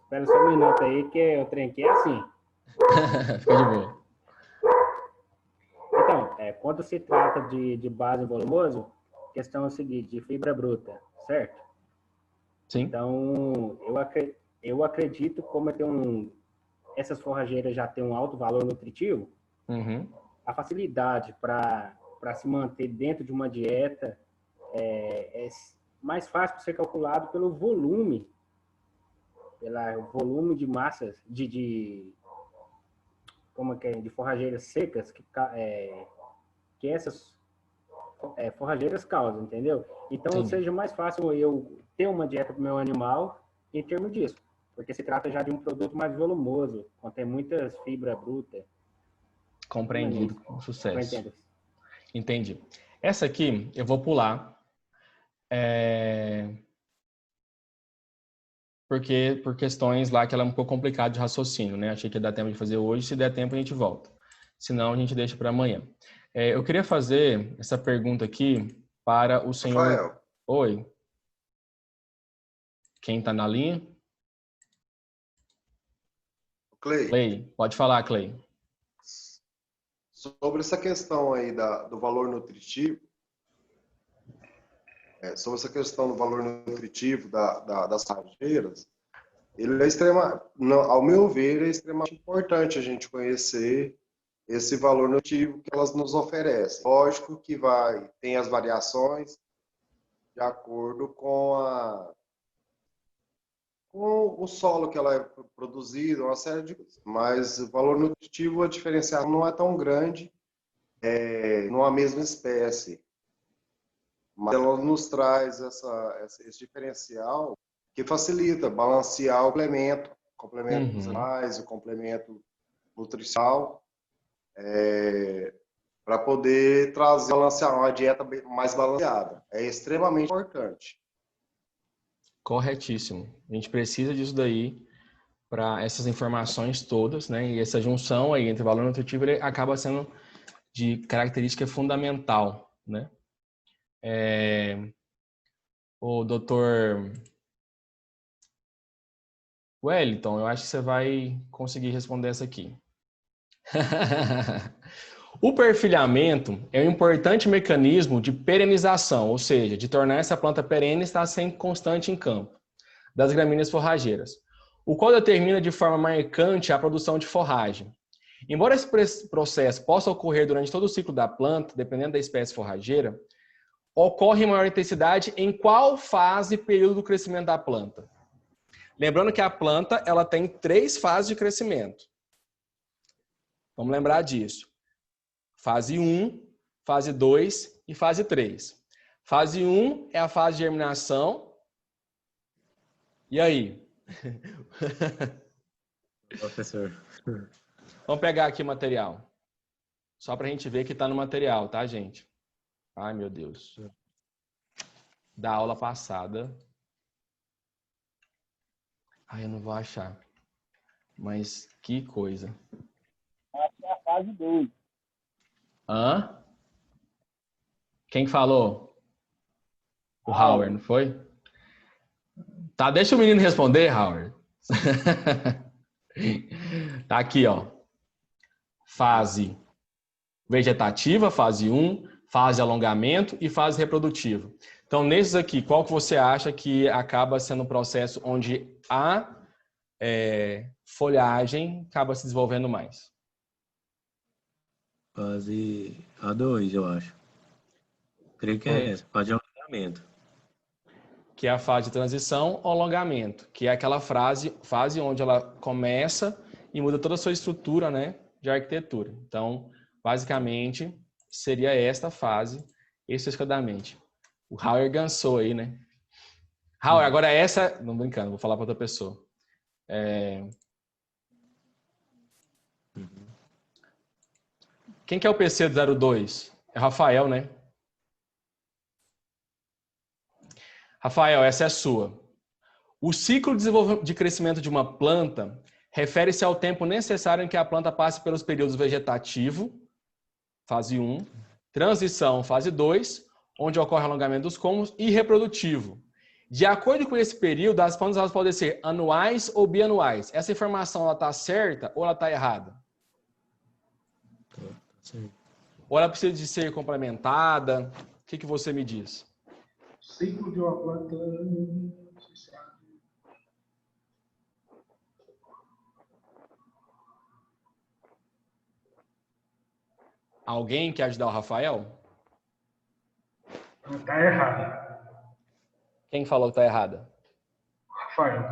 Espera só um minuto aí, que o trem aqui é assim. Fica de boa. Então, quando se trata de base volumoso, a questão é o seguinte, de fibra bruta, certo? Sim. Então, eu acredito, como essas forrageiras já têm um alto valor nutritivo, a facilidade para se manter dentro de uma dieta é mais fácil de ser calculado pelo volume de massas, de forrageiras secas que essas forrageiras causam, entendeu? Então, Sim. seja mais fácil eu ter uma dieta para o meu animal em termos disso, porque se trata já de um produto mais volumoso, contém muitas fibra bruta. Compreendido, com sucesso. Eu Entendi. Essa aqui eu vou pular, porque por questões lá que ela é um pouco complicada de raciocínio, né? Achei que ia dar tempo de fazer hoje, se der tempo a gente volta. Se não, a gente deixa para amanhã. Eu queria fazer essa pergunta aqui para o senhor... Rafael. Oi. Quem está na linha? Clay. Pode falar, Clay. Sobre essa questão aí do valor nutritivo, das forrageiras, ele ao meu ver, é extremamente importante a gente conhecer esse valor nutritivo que elas nos oferecem. Lógico que tem as variações de acordo com o solo que ela é produzida, uma série de coisas. Mas o valor nutritivo, a diferenciação não é tão grande numa mesma espécie. Mas ela nos traz esse diferencial que facilita balancear o complemento dos animais, o complemento nutricional, para poder balancear uma dieta mais balanceada. É extremamente importante. Corretíssimo. A gente precisa disso daí para essas informações todas, né? E essa junção aí entre valor nutritivo ele acaba sendo de característica fundamental, né? O doutor Wellington, eu acho que você vai conseguir responder essa aqui. O perfilhamento é um importante mecanismo de perenização, ou seja, de tornar essa planta perene e estar sempre constante em campo, das gramíneas forrageiras, o qual determina de forma marcante a produção de forragem. Embora esse processo possa ocorrer durante todo o ciclo da planta, dependendo da espécie forrageira, ocorre em maior intensidade em qual fase e período do crescimento da planta? Lembrando que a planta ela tem 3 fases de crescimento. Vamos lembrar disso. Fase 1, fase 2 e fase 3. Fase 1 é a fase de germinação. E aí? Professor. Vamos pegar aqui o material. Só para a gente ver que está no material, tá, gente? Ai, meu Deus. Da aula passada. Ai, eu não vou achar. Mas que coisa. Acho que é a fase 2. Hã? Quem falou? O Howard, não foi? Tá, deixa o menino responder, Howard. Tá aqui, ó. Fase vegetativa, fase 1, fase alongamento e fase reprodutiva. Então, nesses aqui, qual que você acha que acaba sendo um processo onde a folhagem acaba se desenvolvendo mais? Fase A2, eu acho. Creio que é essa, fase de alongamento. Que é a fase de transição ou alongamento, que é aquela fase onde ela começa e muda toda a sua estrutura, né, de arquitetura. Então, basicamente, seria esta fase, especificadamente. O Howard gançou aí, né? Howard, agora essa... Não brincando, vou falar para outra pessoa. Quem que é o PC do 02? É o Rafael, né? Rafael, essa é a sua. O ciclo de crescimento de uma planta refere-se ao tempo necessário em que a planta passe pelos períodos vegetativo, fase 1, transição, fase 2, onde ocorre o alongamento dos colmos, e reprodutivo. De acordo com esse período, as plantas elas podem ser anuais ou bianuais. Essa informação está certa ou ela está errada? Sim. Ou ela precisa de ser complementada? O que você me diz? Ciclo de uma planta. Alguém quer ajudar o Rafael? Está errada. Quem falou que está errada? Rafael.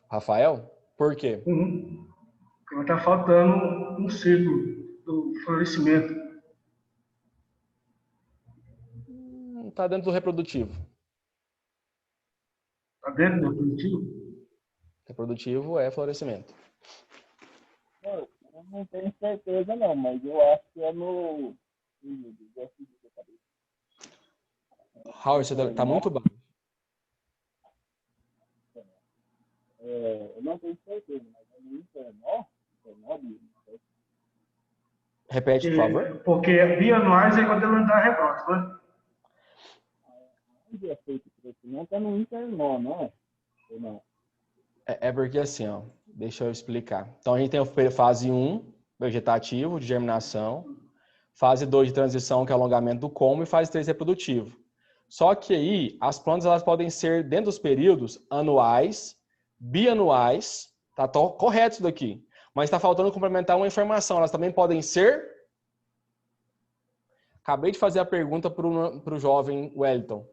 Rafael? Por quê? Porque está faltando um ciclo do florescimento. Está dentro do reprodutivo. Está dentro do reprodutivo? Reprodutivo é florescimento. Eu não tenho certeza não, mas eu acho que é no... Howard, você está muito baixo. Eu não tenho certeza, mas é no internó. Repete, por favor. Porque bianuais é quando ela dá rebrote, né? Onde é feito o crescimento é no internó, não é? Ou não? É porque assim, ó, deixa eu explicar. Então a gente tem a fase 1, vegetativo, de germinação, fase 2 de transição, que é alongamento do colmo, e fase 3 reprodutivo. Só que aí as plantas elas podem ser dentro dos períodos anuais, bianuais, tá correto isso daqui. Mas está faltando complementar uma informação. Elas também podem ser... Acabei de fazer a pergunta para o jovem Wellington.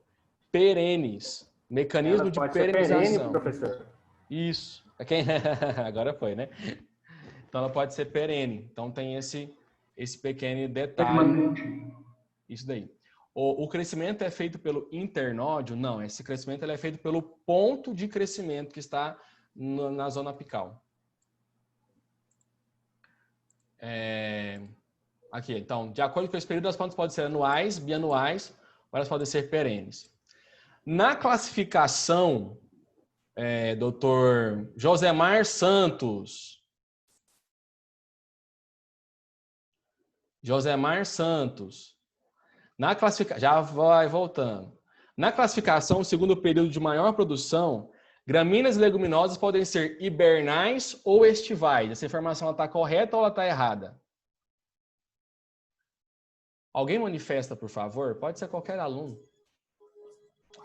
Perenes. Mecanismo de perenização. Perene, professor. Isso. Agora foi, né? Então ela pode ser perene. Então tem esse pequeno detalhe. Isso daí. O crescimento é feito pelo internódio? Não, esse crescimento ele é feito pelo ponto de crescimento que está na zona apical. Aqui, então, de acordo com esse período, as plantas podem ser anuais, bianuais, ou elas podem ser perenes. Na classificação, Dr. Josemar Santos. Na classificação, já vai voltando. Na classificação, segundo o período de maior produção, gramíneas e leguminosas podem ser hibernais ou estivais. Essa informação está correta ou ela está errada? Alguém manifesta, por favor? Pode ser qualquer aluno.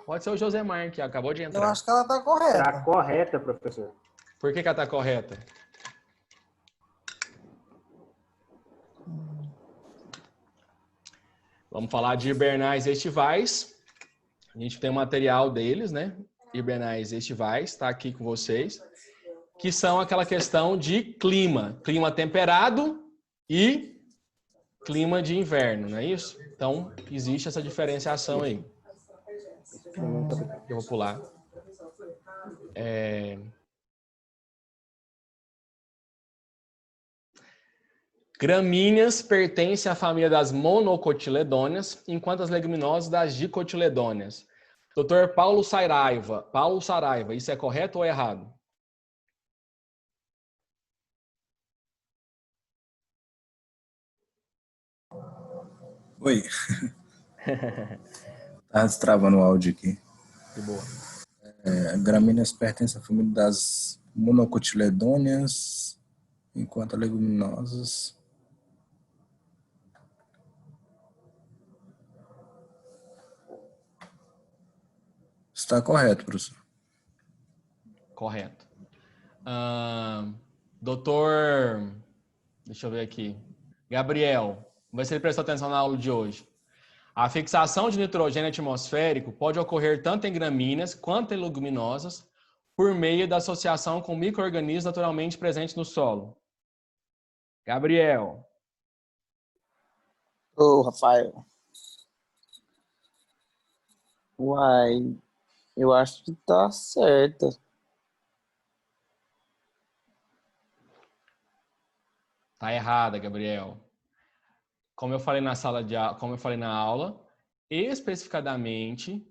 Pode ser o Josemar, que acabou de entrar. Eu acho que ela está correta. Está correta, professor. Por que ela está correta? Vamos falar de hibernais e estivais. A gente tem um material deles, né? Hibernais e estivais, está aqui com vocês. Que são aquela questão de clima. Clima temperado e clima de inverno, não é isso? Então, existe essa diferenciação aí. Eu vou pular. Gramíneas pertencem à família das monocotiledôneas, enquanto as leguminosas das dicotiledôneas. Dr. Paulo Saraiva, isso é correto ou errado? Oi. Tá destravando o áudio aqui. De boa. Gramíneas pertencem à família das monocotiledôneas, enquanto as leguminosas... Está correto, professor. Correto. Doutor, deixa eu ver aqui. Gabriel, vamos ver se ele prestou atenção na aula de hoje. A fixação de nitrogênio atmosférico pode ocorrer tanto em gramíneas quanto em leguminosas por meio da associação com micro-organismos naturalmente presentes no solo. Gabriel. Ô, Rafael. Uai, eu acho que tá certa. Tá errada, Gabriel. Como eu falei na aula, especificadamente,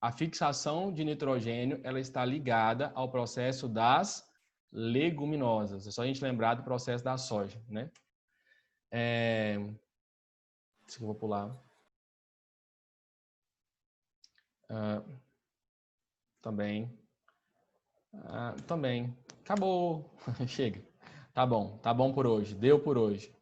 a fixação de nitrogênio ela está ligada ao processo das leguminosas. É só a gente lembrar do processo da soja, né? Isso que eu vou pular. Também. Acabou. Chega. Tá bom por hoje. Deu por hoje.